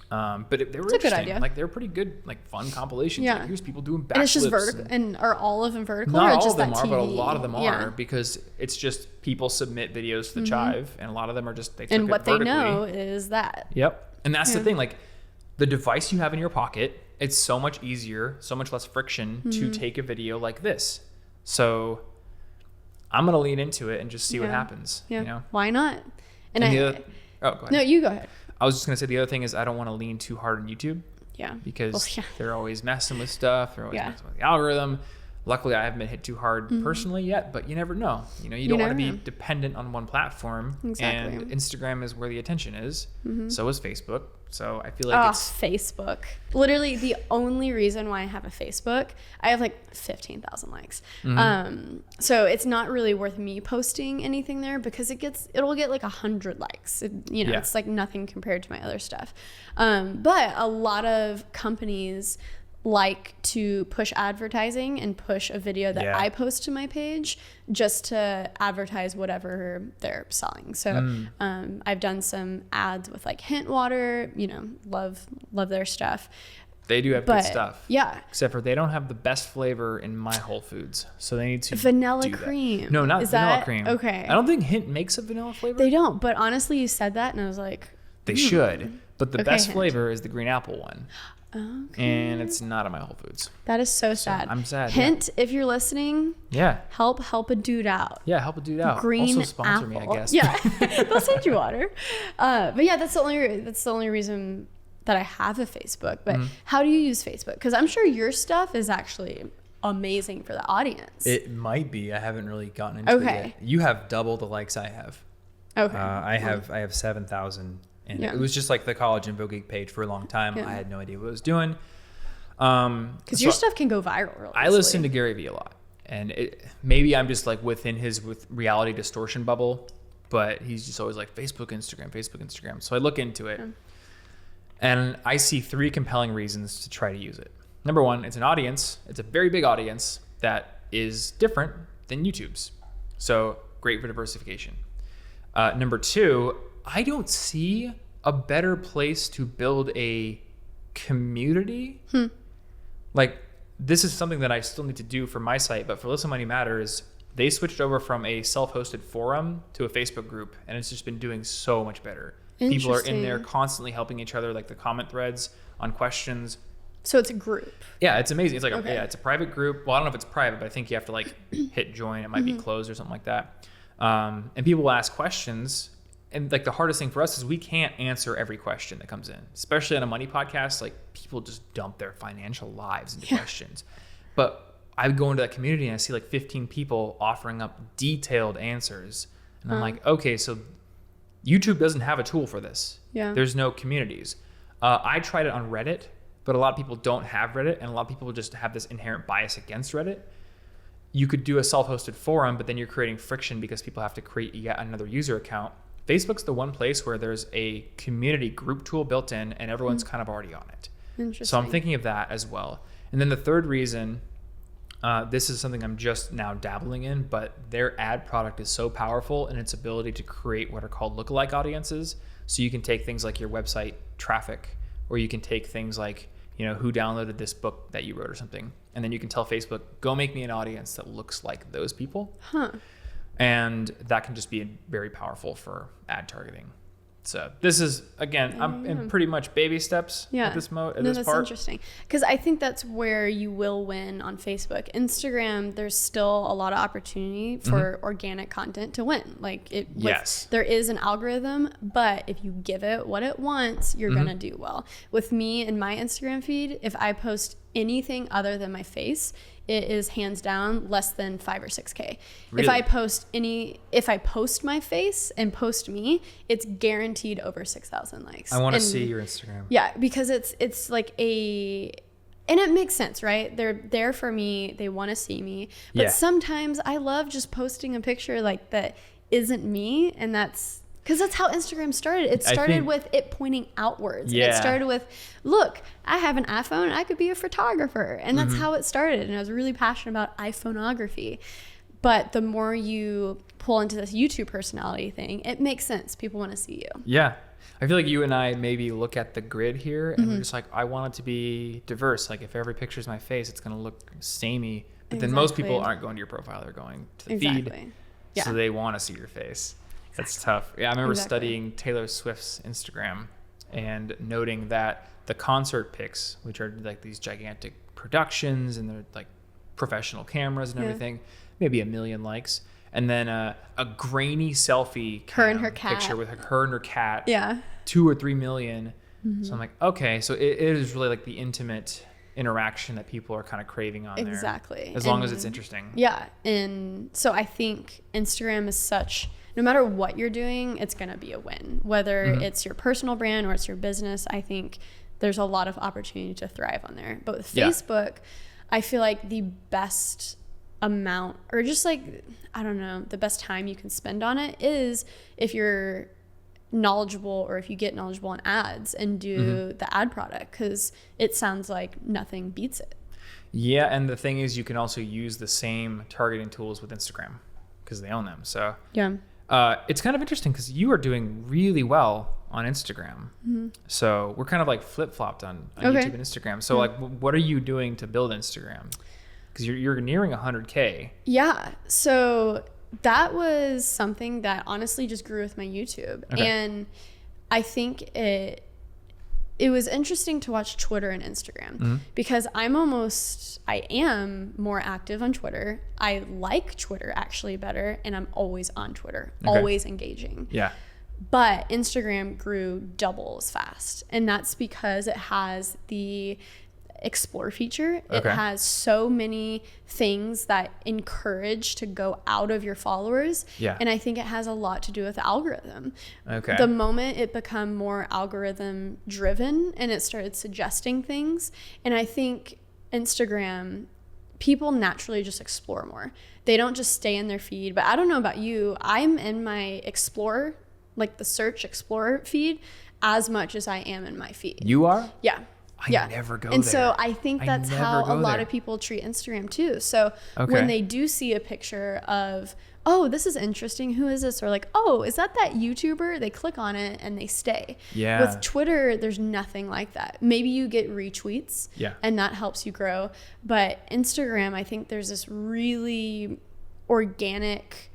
But they were interesting. Good idea. Like they were pretty good, like fun compilations. Yeah. Like, here's people doing backflips. And it's just vertical. And are all of them vertical? Not or all just of them that are, TV? but a lot of them are because it's just people submit videos to the Chive, and a lot of them are just they took and it what vertically. they know is that. Yep, and that's the thing. Like the device you have in your pocket, it's so much easier, so much less friction to take a video like this. So I'm gonna lean into it and just see what happens. Yeah. You know? Why not? And go ahead. No, you go ahead. I was just going to say the other thing is I don't want to lean too hard on YouTube. Yeah. Because they're always messing with stuff. They're always messing with the algorithm. Luckily, I haven't been hit too hard personally yet, but you never know. You know, you don't want to be dependent on one platform. Exactly. And Instagram is where the attention is. So is Facebook. So I feel like it's Facebook. Literally the only reason why I have a Facebook, I have like 15,000 likes. So it's not really worth me posting anything there because it'll get like 100 likes. It's like nothing compared to my other stuff. But a lot of companies like to push advertising and push a video that I post to my page just to advertise whatever they're selling. So I've done some ads with like Hint Water, love their stuff. They do have good stuff. Yeah. Except for they don't have the best flavor in my Whole Foods. So they need to vanilla cream. No, not vanilla cream. Okay. I don't think Hint makes a vanilla flavor. They don't, but honestly you said that and I was like they should. But the best Hint. flavor is the green apple one. Okay. And it's not in my Whole Foods. That is so sad. I'm sad. Hint, if you're listening, help a dude out. Yeah, help a dude out. Green also sponsor apple. me, I guess. Yeah, they'll send you water. But yeah, that's the only reason that I have a Facebook. But how do you use Facebook? Because I'm sure your stuff is actually amazing for the audience. It might be. I haven't really gotten into it yet. You have double the likes I have. Okay. I have 7,000. And it was just like the College Info Geek page for a long time. I had no idea what it was doing. Because your stuff can go viral really I listen to Gary Vee a lot. And maybe I'm just like within his reality distortion bubble. But he's just always like Facebook, Instagram. So I look into it. And I see 3 compelling reasons to try to use it. Number 1, it's an audience. It's a very big audience that is different than YouTube's. So great for diversification. Number 2, I don't see a better place to build a community. Like this is something that I still need to do for my site, but for Listen Money Matters, they switched over from a self-hosted forum to a Facebook group, and it's just been doing so much better. People are in there constantly helping each other, like the comment threads on questions. So it's a group. Yeah, it's amazing. It's like it's a private group. Well, I don't know if it's private, but I think you have to like hit join. It might be closed or something like that. And people will ask questions. And like the hardest thing for us is we can't answer every question that comes in, especially on a money podcast. Like people just dump their financial lives into questions. But I would go into that community and I see like 15 people offering up detailed answers. And I'm like, okay, so YouTube doesn't have a tool for this. Yeah. There's no communities. I tried it on Reddit, but a lot of people don't have Reddit. And a lot of people just have this inherent bias against Reddit. You could do a self-hosted forum, but then you're creating friction because people have to create yet another user account. Facebook's the one place where there's a community group tool built in and everyone's kind of already on it. Interesting. So I'm thinking of that as well. And then the third reason, this is something I'm just now dabbling in, but their ad product is so powerful in its ability to create what are called lookalike audiences. So you can take things like your website traffic, or you can take things like, who downloaded this book that you wrote or something. And then you can tell Facebook, go make me an audience that looks like those people. And that can just be very powerful for ad targeting. So this is, again, I'm in pretty much baby steps at this part. That's interesting. Because I think that's where you will win on Facebook. Instagram, there's still a lot of opportunity for organic content to win. Like there is an algorithm, but if you give it what it wants, you're going to do well. With me and my Instagram feed, if I post anything other than my face, it is hands down less than 5 or 6K. Really? If I post my face and post me, it's guaranteed over 6,000 likes. I want to see your Instagram. Yeah, because it's like and it makes sense, right? They're there for me. They want to see me. But sometimes I love just posting a picture like that isn't me, and because that's how Instagram started. It started with it pointing outwards. Yeah. It started with, look, I have an iPhone. I could be a photographer. And that's how it started. And I was really passionate about iPhoneography. But the more you pull into this YouTube personality thing, it makes sense. People want to see you. Yeah. I feel like you and I maybe look at the grid here and we're just like, I want it to be diverse. Like if every picture is my face, it's going to look samey. But then most people aren't going to your profile. They're going to the feed. Yeah. So they want to see your face. That's tough. Yeah, I remember studying Taylor Swift's Instagram and noting that the concert pics, which are like these gigantic productions and they're like professional cameras and everything, maybe 1 million likes. And then a grainy selfie her and her cat picture with her and her cat. Yeah. 2 or 3 million. So I'm like, okay, so it is really like the intimate interaction that people are kind of craving on there. Exactly. As long as it's interesting. Yeah. And so I think Instagram is no matter what you're doing, it's going to be a win. Whether it's your personal brand or it's your business, I think there's a lot of opportunity to thrive on there. But with Facebook, I feel like the best amount, or just like, I don't know, the best time you can spend on it is if you're knowledgeable or if you get knowledgeable on ads and do the ad product, because it sounds like nothing beats it. Yeah, and the thing is you can also use the same targeting tools with Instagram because they own them. So yeah. It's kind of interesting because you are doing really well on Instagram. So we're kind of like flip-flopped on YouTube and Instagram. So like, what are you doing to build Instagram? Because you're nearing 100K. Yeah. So that was something that honestly just grew with my YouTube. And I think it was interesting to watch Twitter and Instagram because I am more active on Twitter. I like Twitter actually better, and I'm always on Twitter, always engaging. Yeah. But Instagram grew double as fast, and that's because it has the explore feature. It has so many things that encourage to go out of your followers. Yeah. And I think it has a lot to do with the algorithm. The moment it become more algorithm driven and it started suggesting things, and I think Instagram, people naturally just explore more. They don't just stay in their feed. But I don't know about you, I'm in my explore, like the search explorer feed, as much as I am in my feed. You are? Yeah. I never go there. And so I think that's how a lot of people treat Instagram too. So when they do see a picture of, oh, this is interesting, who is this? Or like, oh, is that YouTuber? They click on it and they stay. Yeah. With Twitter, there's nothing like that. Maybe you get retweets and that helps you grow. But Instagram, I think there's this really organic,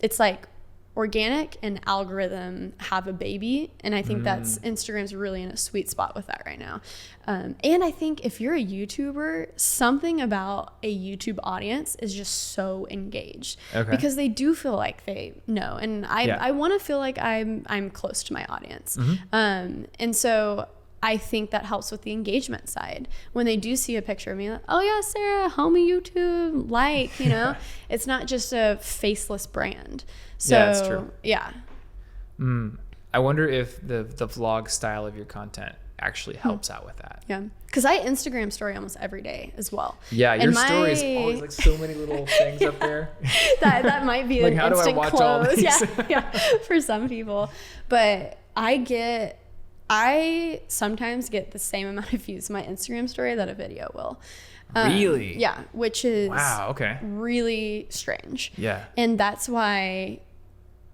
it's like organic and algorithm have a baby, and I think that's Instagram's really in a sweet spot with that right now. And I think if you're a YouTuber, something about a YouTube audience is just so engaged because they do feel like they know, and I want to feel like I'm close to my audience. And so I think that helps with the engagement side. When they do see a picture of me, like, oh yeah, Sarah, homie YouTube, like, you know, it's not just a faceless brand. So, yeah, that's true. Yeah. I wonder if the vlog style of your content actually helps out with that. Yeah. Because I Instagram story almost every day as well. Yeah, your story is always like so many little things up there. that might be like, an instant close. Yeah, for some people. But I sometimes get the same amount of views in my Instagram story that a video will. Really? Yeah, which is really strange. Yeah. And that's why,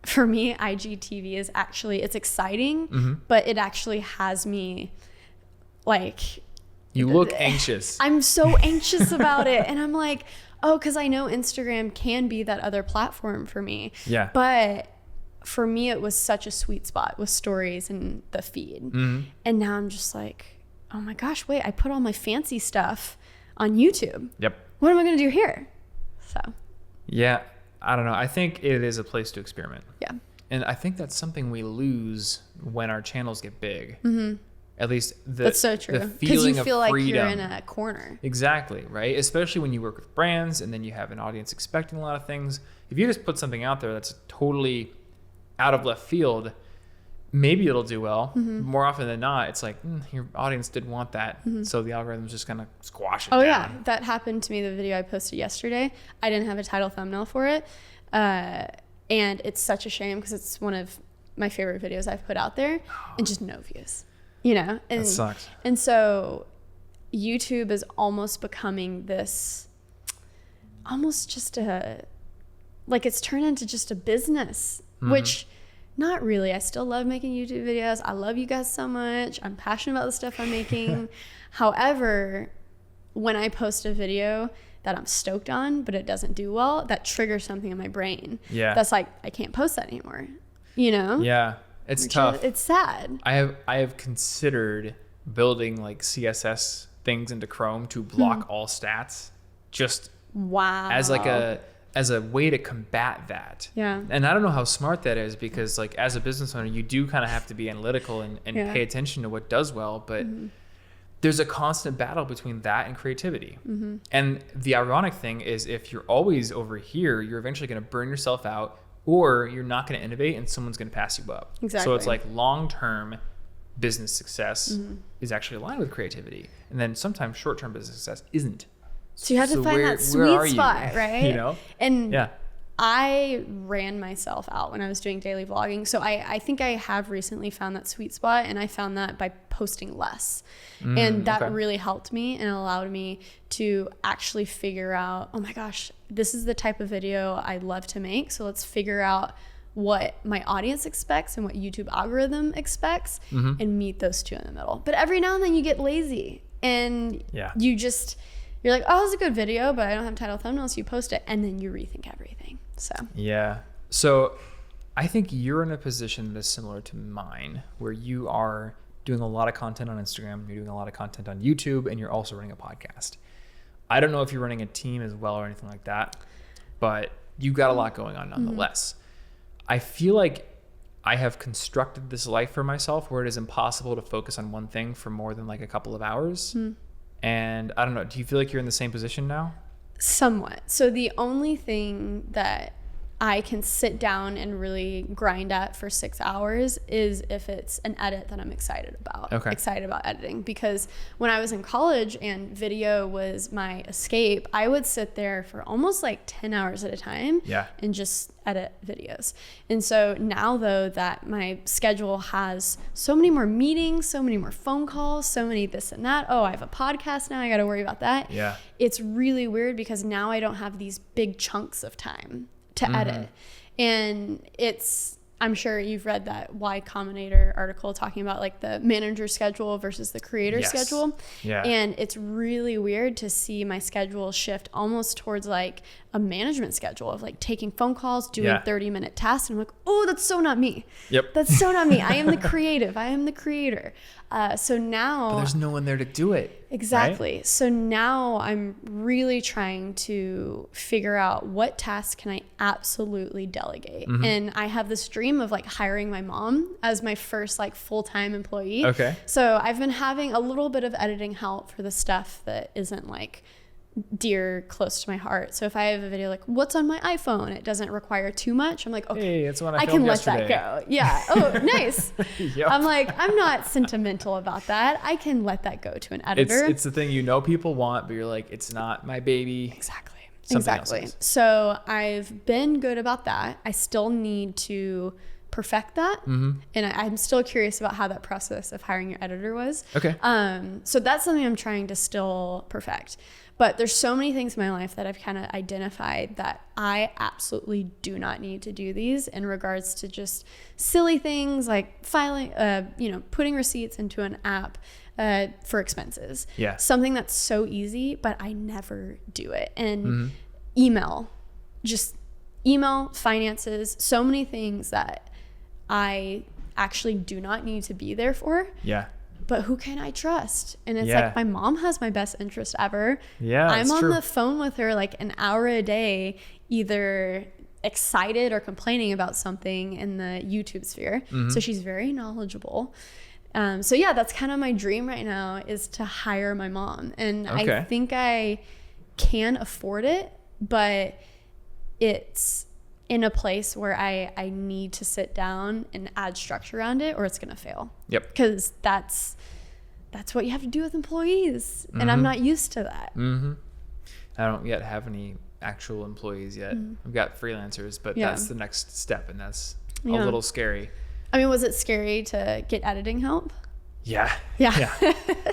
for me, IGTV is actually, it's exciting, but it actually has me like... You look anxious. I'm so anxious about it. And I'm like, oh, because I know Instagram can be that other platform for me. Yeah. But for me, it was such a sweet spot with stories and the feed. And now I'm just like, oh my gosh, wait, I put all my fancy stuff on YouTube. Yep. What am I going to do here? So. Yeah. I don't know. I think it is a place to experiment. Yeah. And I think that's something we lose when our channels get big. At least that's so true. Because you feel like you're in a corner. Exactly, right? Especially when you work with brands and then you have an audience expecting a lot of things. If you just put something out there that's totally out of left field, maybe it'll do well. More often than not, it's like your audience didn't want that, so the algorithm's just gonna squash it down. Yeah, that happened to me. The video I posted yesterday, I didn't have a title thumbnail for it, and it's such a shame because it's one of my favorite videos I've put out there, and just no views. And that sucks. And so YouTube is almost becoming this, almost just it's turned into just a business, which not really. I still love making YouTube videos. I love you guys so much. I'm passionate about the stuff I'm making. However, when I post a video that I'm stoked on, but it doesn't do well, that triggers something in my brain. Yeah. That's like, I can't post that anymore. Yeah. It's tough. It's sad. I have considered building like CSS things into Chrome to block all stats, just as like as a way to combat that. Yeah. And I don't know how smart that is because like as a business owner, you do kind of have to be analytical and pay attention to what does well, but there's a constant battle between that and creativity. And the ironic thing is if you're always over here, you're eventually going to burn yourself out, or you're not going to innovate and someone's going to pass you up. Exactly. So it's like long-term business success is actually aligned with creativity. And then sometimes short-term business success isn't. So you have to find that sweet spot, right? And yeah. I ran myself out when I was doing daily vlogging. So I think I have recently found that sweet spot, and I found that by posting less. And that really helped me and allowed me to actually figure out, oh my gosh, this is the type of video I love to make. So let's figure out what my audience expects and what YouTube algorithm expects and meet those two in the middle. But every now and then you get lazy and you're like, oh, it's a good video, but I don't have title thumbnails. So you post it and then you rethink everything. So yeah. So I think you're in a position that's similar to mine, where you are doing a lot of content on Instagram, you're doing a lot of content on YouTube, and you're also running a podcast. I don't know if you're running a team as well or anything like that, but you've got a lot going on nonetheless. I feel like I have constructed this life for myself where it is impossible to focus on one thing for more than like a couple of hours. And I don't know, do you feel like you're in the same position now? Somewhat. So the only thing that I can sit down and really grind at for 6 hours is if it's an edit that I'm excited about. Excited about editing. Because when I was in college and video was my escape, I would sit there for almost like 10 hours at a time and just edit videos. And so now though that my schedule has so many more meetings, so many more phone calls, so many this and that. Oh, I have a podcast now. I got to worry about that. Yeah. It's really weird because now I don't have these big chunks of time to edit. And I'm sure you've read that Y Combinator article talking about like the manager schedule versus the creator schedule. Yeah. And it's really weird to see my schedule shift almost towards like a management schedule of like taking phone calls, doing 30-minute tasks. And I'm like, oh, that's so not me. Yep. That's so not me. I am the creative. I am the creator. So now... But there's no one there to do it. Exactly. Right? So now I'm really trying to figure out what tasks can I absolutely delegate. And I have this dream of like hiring my mom as my first like full-time employee. Okay. So I've been having a little bit of editing help for the stuff that isn't like dear close to my heart. So if I have a video like what's on my iPhone, it doesn't require too much. I'm like, okay, hey, that's what I can let that go. Yeah. Oh, nice. Yep. I'm like, I'm not sentimental about that. I can let that go to an editor. It's the thing people want, but you're like, it's not my baby. Exactly. Something else is. So I've been good about that. I still need to perfect that. And I'm still curious about how that process of hiring your editor was. Okay. So that's something I'm trying to still perfect. But there's so many things in my life that I've kind of identified that I absolutely do not need to do these in regards to just silly things like filing, putting receipts into an app for expenses. Yeah. Something that's so easy, but I never do it. And email, finances, so many things that I actually do not need to be there for. Yeah. But who can I trust? And it's Yeah. like, my mom has my best interest ever. Yeah, I'm that's on true. the phone with her like an hour a day, either excited or complaining about something in the YouTube sphere. So she's very knowledgeable. So yeah, that's kind of my dream right now, is to hire my mom. And I think I can afford it, but it's in a place where I need to sit down and add structure around it, or it's going to fail. Yep. Because that's what you have to do with employees. And I'm not used to that. I don't yet have any actual employees yet. I've got freelancers, but that's the next step, and that's a little scary. I mean, was it scary to get editing help? Yeah.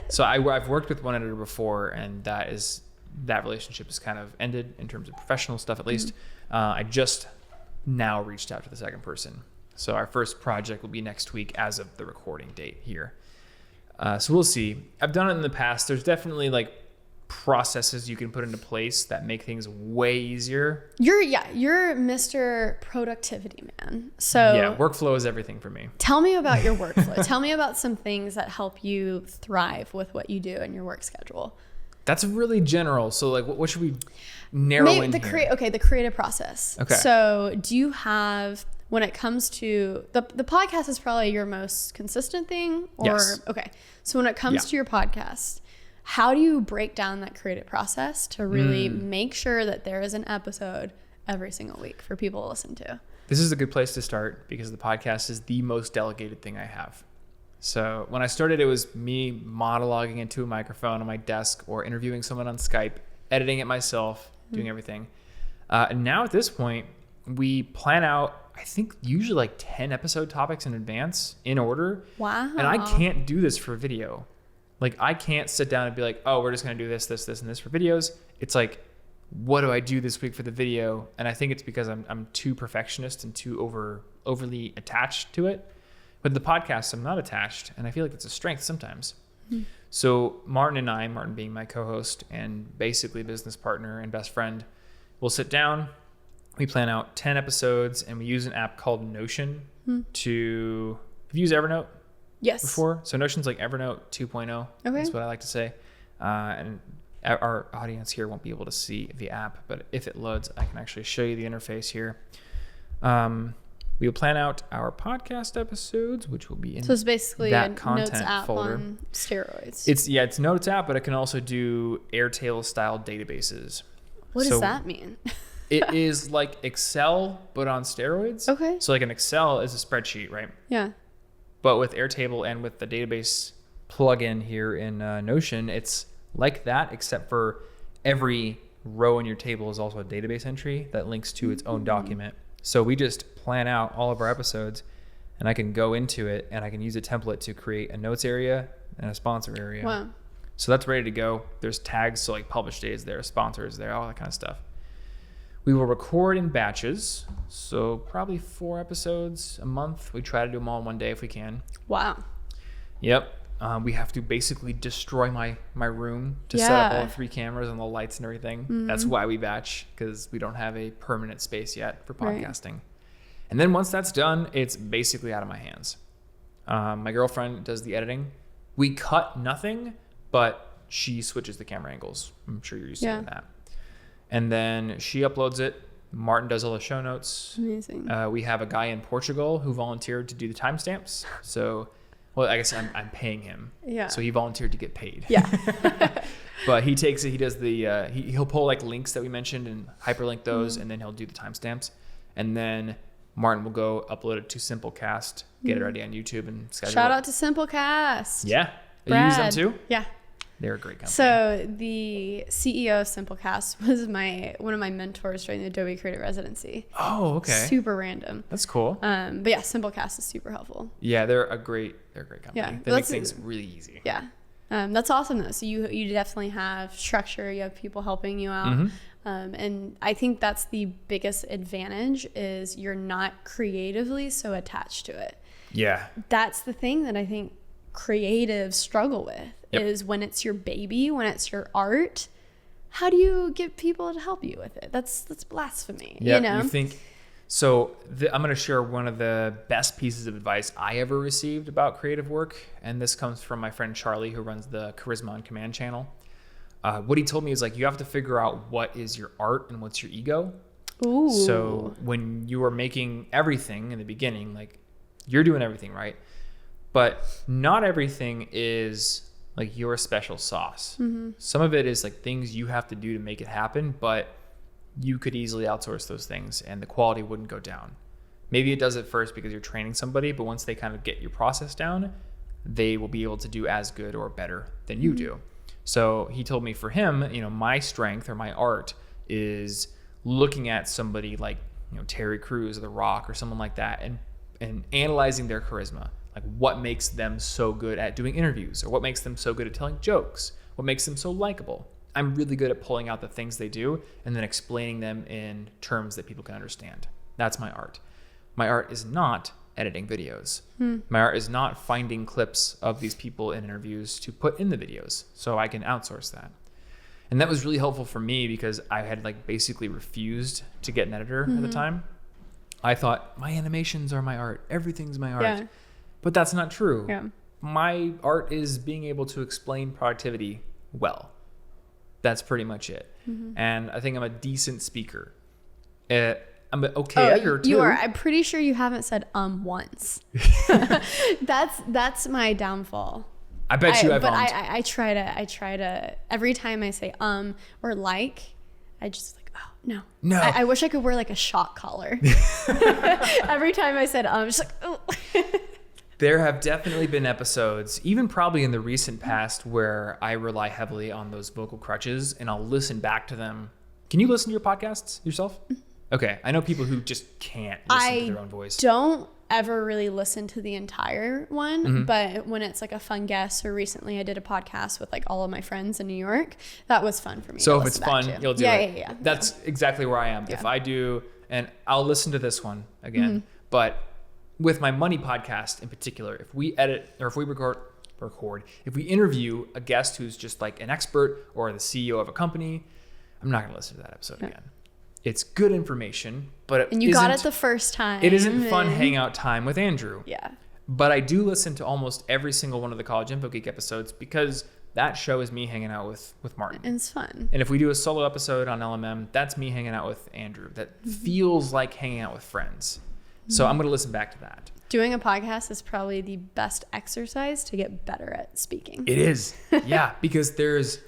So I've worked with one editor before, and that relationship is kind of ended in terms of professional stuff, at least. I just now reached out to the second person. So our first project will be next week as of the recording date here. So we'll see. I've done it in the past. There's definitely like processes you can put into place that make things way easier. You're Mr. Productivity Man. So yeah, workflow is everything for me. Tell me about your workflow. Tell me about some things that help you thrive with what you do in your work schedule. That's really general. So like, what should we narrow in here? The creative process. Okay. So do you have, when it comes to the podcast is probably your most consistent thing, or Yes. Okay. So when it comes to your podcast, how do you break down that creative process to really make sure that there is an episode every single week for people to listen to? This is a good place to start because the podcast is the most delegated thing I have. So when I started, it was me monologuing into a microphone on my desk or interviewing someone on Skype, editing it myself, doing everything. And now at this point, we plan out, I think, usually like 10 episode topics in advance in order. Wow. And I can't do this for video. Like, I can't sit down and be like, oh, we're just going to do this, this, this, and this for videos. It's like, what do I do this week for the video? And I think it's because I'm too perfectionist and too overly attached to it. But the podcast, I'm not attached, and I feel like it's a strength sometimes. So Martin being my co-host and basically business partner and best friend, we'll sit down, we plan out 10 episodes, and we use an app called Notion to... Have you used Evernote? Yes. Before? So Notion's like Evernote 2.0. Okay. That's what I like to say. And our audience here won't be able to see the app, but if it loads, I can actually show you the interface here. We will plan out our podcast episodes, which will be in So it's basically that a content notes app folder. on steroids. It's Notes app, but it can also do Airtable style databases. What does that mean? It is like Excel, but on steroids. Okay. So like an Excel is a spreadsheet, right? Yeah. But with Airtable and with the database plugin here in Notion, it's like that, except for every row in your table is also a database entry that links to its own document. So we just plan out all of our episodes, and I can go into it, and I can use a template to create a notes area and a sponsor area. Wow. So that's ready to go. There's tags, so like publish days there, sponsors there, all that kind of stuff. We will record in batches, so probably 4 episodes a month. We try to do them all in one day if we can. Wow. Yep. We have to basically destroy my room to set up all the 3 cameras and the lights and everything. That's why we batch, because we don't have a permanent space yet for podcasting. Right. And then once that's done, it's basically out of my hands. My girlfriend does the editing. We cut nothing, but she switches the camera angles. I'm sure you're used to doing that. And then she uploads it. Martin does all the show notes. Amazing. We have a guy in Portugal who volunteered to do the timestamps. So, well, I guess I'm paying him. Yeah. So he volunteered to get paid. Yeah. But he takes it. He does the. He'll pull like links that we mentioned and hyperlink those, and then he'll do the timestamps. And then Martin will go upload it to Simplecast, get it ready on YouTube, and schedule Shout it. out to Simplecast. Yeah. Brad. You use them too? Yeah. They're a great company. So the CEO of Simplecast was one of my mentors during the Adobe Creative Residency. Oh, okay. Super random. That's cool. But yeah, Simplecast is super helpful. Yeah, they're a great company. Yeah, they make things really easy. Yeah. That's awesome though. So you definitely have structure. You have people helping you out. And I think that's the biggest advantage is you're not creatively so attached to it. Yeah. That's the thing that I think creatives struggle with is when it's your baby, when it's your art, how do you get people to help you with it? That's blasphemy. Yeah, you know? you think So I'm going to share one of the best pieces of advice I ever received about creative work. And this comes from my friend Charlie, who runs the Charisma on Command channel. What he told me is like, you have to figure out what is your art and what's your ego. Ooh. So when you are making everything in the beginning, like you're doing everything right, but not everything is like your special sauce. Mm-hmm. Some of it is like things you have to do to make it happen, but you could easily outsource those things and the quality wouldn't go down. Maybe it does at first because you're training somebody, but once they kind of get your process down, they will be able to do as good or better than you do. So he told me for him, you know, my strength or my art is looking at somebody like, you know, Terry Crews or The Rock or someone like that and analyzing their charisma. Like what makes them so good at doing interviews, or what makes them so good at telling jokes, what makes them so likable. I'm really good at pulling out the things they do and then explaining them in terms that people can understand. That's my art. My art is not editing videos. My art is not finding clips of these people in interviews to put in the videos, so I can outsource that. And that was really helpful for me because I had like basically refused to get an editor at the time. I thought my animations are my art. Everything's my art. Yeah. But that's not true. Yeah. My art is being able to explain productivity well. That's pretty much it. And I think I'm a decent speaker. I'm an okay editor too. You are. I'm pretty sure you haven't said once. That's my downfall. I bet you But I try to every time I say or like, I just like, oh no. I wish I could wear like a shock collar. Every time I said just like, oh. There have definitely been episodes, even probably in the recent past, where I rely heavily on those vocal crutches and I'll listen back to them. Can you listen to your podcasts yourself? Okay. I know people who just can't listen to their own voice. I don't ever really listen to the entire one, but when it's like a fun guest, or recently I did a podcast with like all of my friends in New York, that was fun for me. So if it's fun, you'll do it. Yeah. That's exactly where I am. Yeah. If I do, and I'll listen to this one again, but with my money podcast in particular, if we edit or if we record, if we interview a guest who's just like an expert or the CEO of a company, I'm not going to listen to that episode again. It's good information, but and you got it the first time. It isn't fun hangout time with Andrew. Yeah. But I do listen to almost every single one of the College Info Geek episodes because that show is me hanging out with Martin. And it's fun. And if we do a solo episode on LMM, that's me hanging out with Andrew. That feels like hanging out with friends. So I'm going to listen back to that. Doing a podcast is probably the best exercise to get better at speaking. It is. Yeah, because there's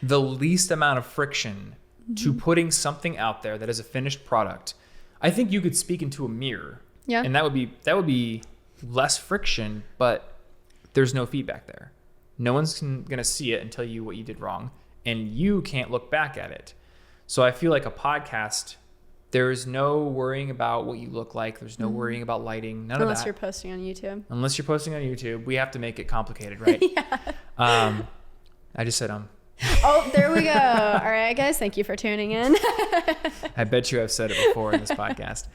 the least amount of friction to putting something out there that is a finished product. I think you could speak into a mirror. Yeah. And that would be less friction, but there's no feedback there. No one's going to see it and tell you what you did wrong, and you can't look back at it. So I feel like a podcast, there's no worrying about what you look like. There's no worrying about lighting. None of that. Unless you're posting on YouTube. Unless you're posting on YouTube. We have to make it complicated, right? Yeah. I just said Oh, there we go. All right, guys. Thank you for tuning in. I bet you I've said it before in this podcast.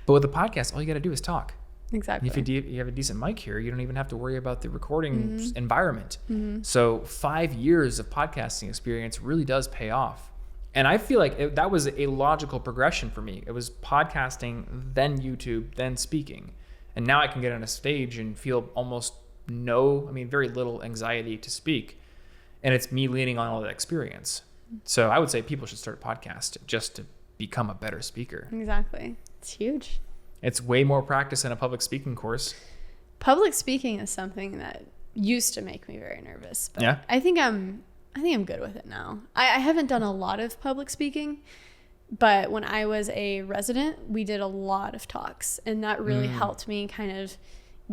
But with a podcast, all you got to do is talk. Exactly. If you have a decent mic here, you don't even have to worry about the recording environment. So 5 years of podcasting experience really does pay off. And I feel like that was a logical progression for me. It was podcasting, then YouTube, then speaking. And now I can get on a stage and feel very little anxiety to speak. And it's me leaning on all that experience. So I would say people should start a podcast just to become a better speaker. Exactly. It's huge. It's way more practice than a public speaking course. Public speaking is something that used to make me very nervous. But yeah. I think I'm good with it now. I haven't done a lot of public speaking, but when I was a resident, we did a lot of talks, and that really helped me kind of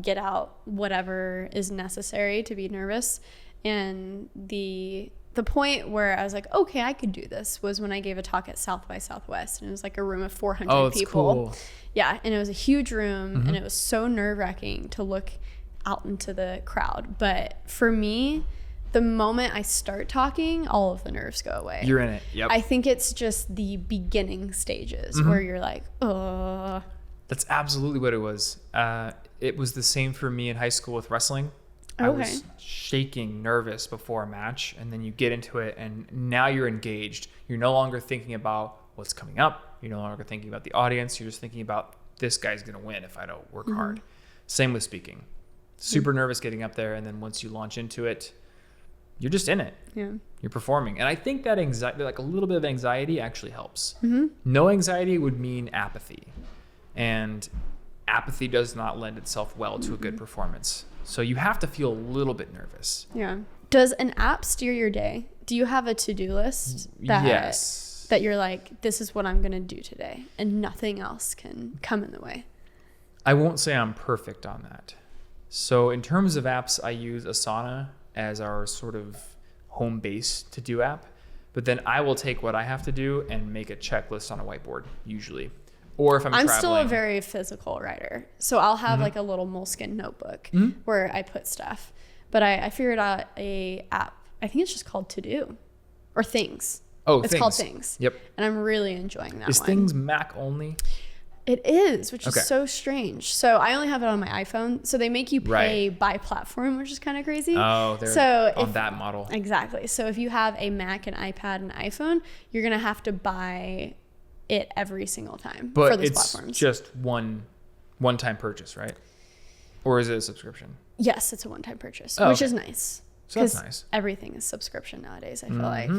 get out whatever is necessary to be nervous. And the point where I was like, okay, I could do this was when I gave a talk at South by Southwest, and it was like a room of 400 people. Cool. Yeah, and it was a huge room, and it was so nerve-wracking to look out into the crowd. But for me, the moment I start talking, all of the nerves go away. You're in it. Yep. I think it's just the beginning stages where you're like, oh. That's absolutely what it was. It was the same for me in high school with wrestling. I was shaking, nervous before a match, and then you get into it, and now you're engaged. You're no longer thinking about what's coming up. You're no longer thinking about the audience. You're just thinking about this guy's going to win if I don't work hard. Same with speaking. Super nervous getting up there. And then once you launch into it, you're just in it. Yeah. You're performing. And I think that anxiety, like a little bit of anxiety actually helps. No anxiety would mean apathy. And apathy does not lend itself well to a good performance. So you have to feel a little bit nervous. Yeah. Does an app steer your day? Do you have a to-do list that you're like, this is what I'm going to do today, and nothing else can come in the way? I won't say I'm perfect on that. So in terms of apps, I use Asana as our sort of home base to-do app. But then I will take what I have to do and make a checklist on a whiteboard, usually. Or if I'm traveling. Still a very physical writer. So I'll have like a little moleskin notebook where I put stuff. But I figured out a app. I think it's just called To Do or Things. Oh, it's called Things. Yep. And I'm really enjoying that Is one. Things Mac only? It is, which is so strange. So I only have it on my iPhone. So they make you pay by platform, which is kind of crazy. Oh, they're on that model. Exactly. So if you have a Mac, an iPad, and an iPhone, you're going to have to buy it every single time for those platforms. It's just one-time purchase, right? Or is it a subscription? Yes, it's a one-time purchase, which is nice. So that's nice. Everything is subscription nowadays, I feel like.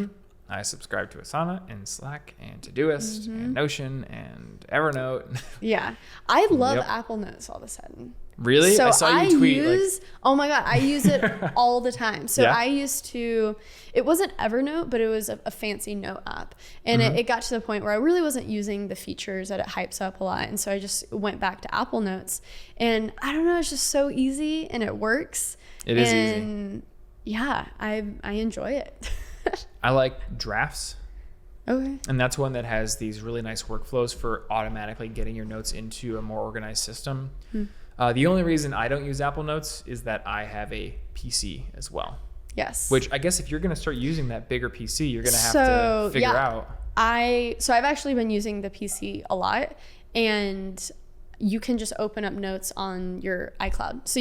I subscribe to Asana and Slack and Todoist and Notion and Evernote. Yeah. I love Apple Notes all of a sudden. Really? So I saw you tweet. Oh my God, I use it all the time. So I used to, it wasn't Evernote, but it was a fancy note app. And it got to the point where I really wasn't using the features that it hypes up a lot. And so I just went back to Apple Notes. And I don't know, it's just so easy and it works. It is easy. Yeah, I enjoy it. I like Drafts. Okay. And that's one that has these really nice workflows for automatically getting your notes into a more organized system. The only reason I don't use Apple Notes is that I have a PC as well. Yes. Which I guess if you're going to start using that bigger PC, you're going to have to figure out. So I've actually been using the PC a lot, and you can just open up notes on your iCloud. So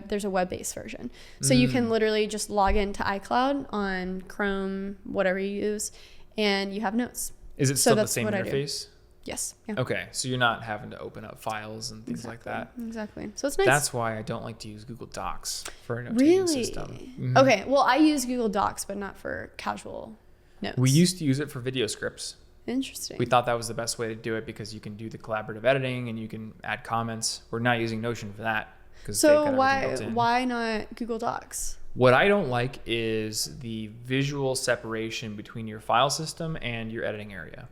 there's a web-based version. So you can literally just log into iCloud on Chrome, whatever you use, and you have notes. Is it still the same interface? Yes. Yeah. Okay. So you're not having to open up files and things like that. Exactly. So it's nice. That's why I don't like to use Google Docs for a note-taking system. Okay. Well, I use Google Docs, but not for casual notes. We used to use it for video scripts. Interesting. We thought that was the best way to do it because you can do the collaborative editing and you can add comments. We're not using Notion for that. So why not Google Docs? What I don't like is the visual separation between your file system and your editing area.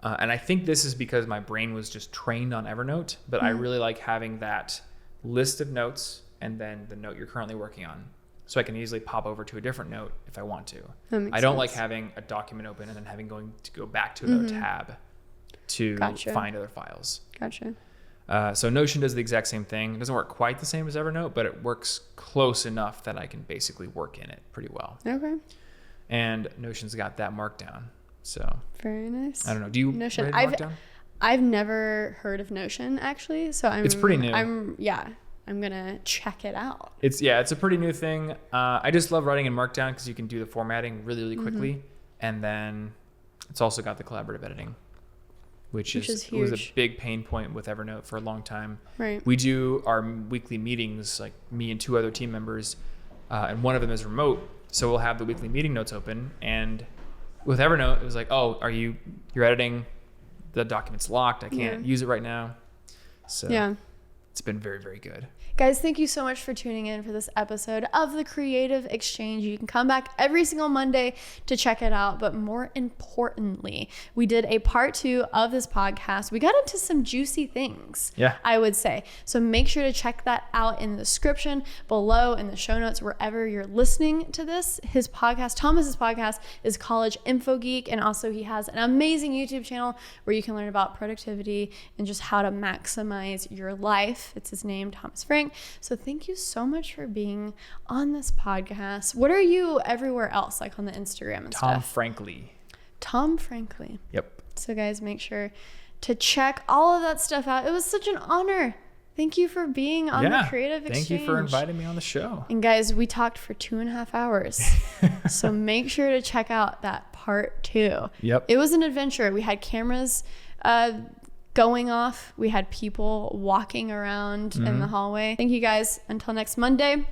And I think this is because my brain was just trained on Evernote, but I really like having that list of notes and then the note you're currently working on. So I can easily pop over to a different note if I want to. I don't like having a document open and then having to go back to another tab to find other files. Gotcha. So Notion does the exact same thing. It doesn't work quite the same as Evernote, but it works close enough that I can basically work in it pretty well. Okay. And Notion's got that markdown. So very nice. I don't know. Do you Notion? Markdown? I've never heard of Notion actually. So it's pretty new. I'm gonna check it out. It's a pretty new thing. I just love writing in Markdown because you can do the formatting really quickly, and then it's also got the collaborative editing, which is huge. Was a big pain point with Evernote for a long time. Right. We do our weekly meetings, like me and two other team members, and one of them is remote, so we'll have the weekly meeting notes open. And with Evernote, it was like, oh, you're editing, the document's locked. I can't use it right now. So it's been very, very good. Guys, thank you so much for tuning in for this episode of The Creative Exchange. You can come back every single Monday to check it out. But more importantly, we did a part 2 of this podcast. We got into some juicy things, I would say. So make sure to check that out in the description below, in the show notes, wherever you're listening to this. His podcast, Thomas's podcast, is College Info Geek. And also he has an amazing YouTube channel where you can learn about productivity and just how to maximize your life. It's his name, Thomas Frank. So thank you so much for being on this podcast. What are you everywhere else, like on the Instagram and stuff? Tom Frankly. Yep. So guys, make sure to check all of that stuff out. It was such an honor. Thank you for being on the Creative Exchange. Thank you for inviting me on the show. And guys, we talked for 2.5 hours. So make sure to check out that part 2. Yep. It was an adventure. We had cameras going off. We had people walking around in the hallway. Thank you guys. Until next Monday.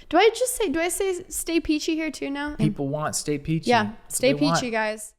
Do I say stay peachy here too now? People want stay peachy. Yeah. Stay peachy, guys.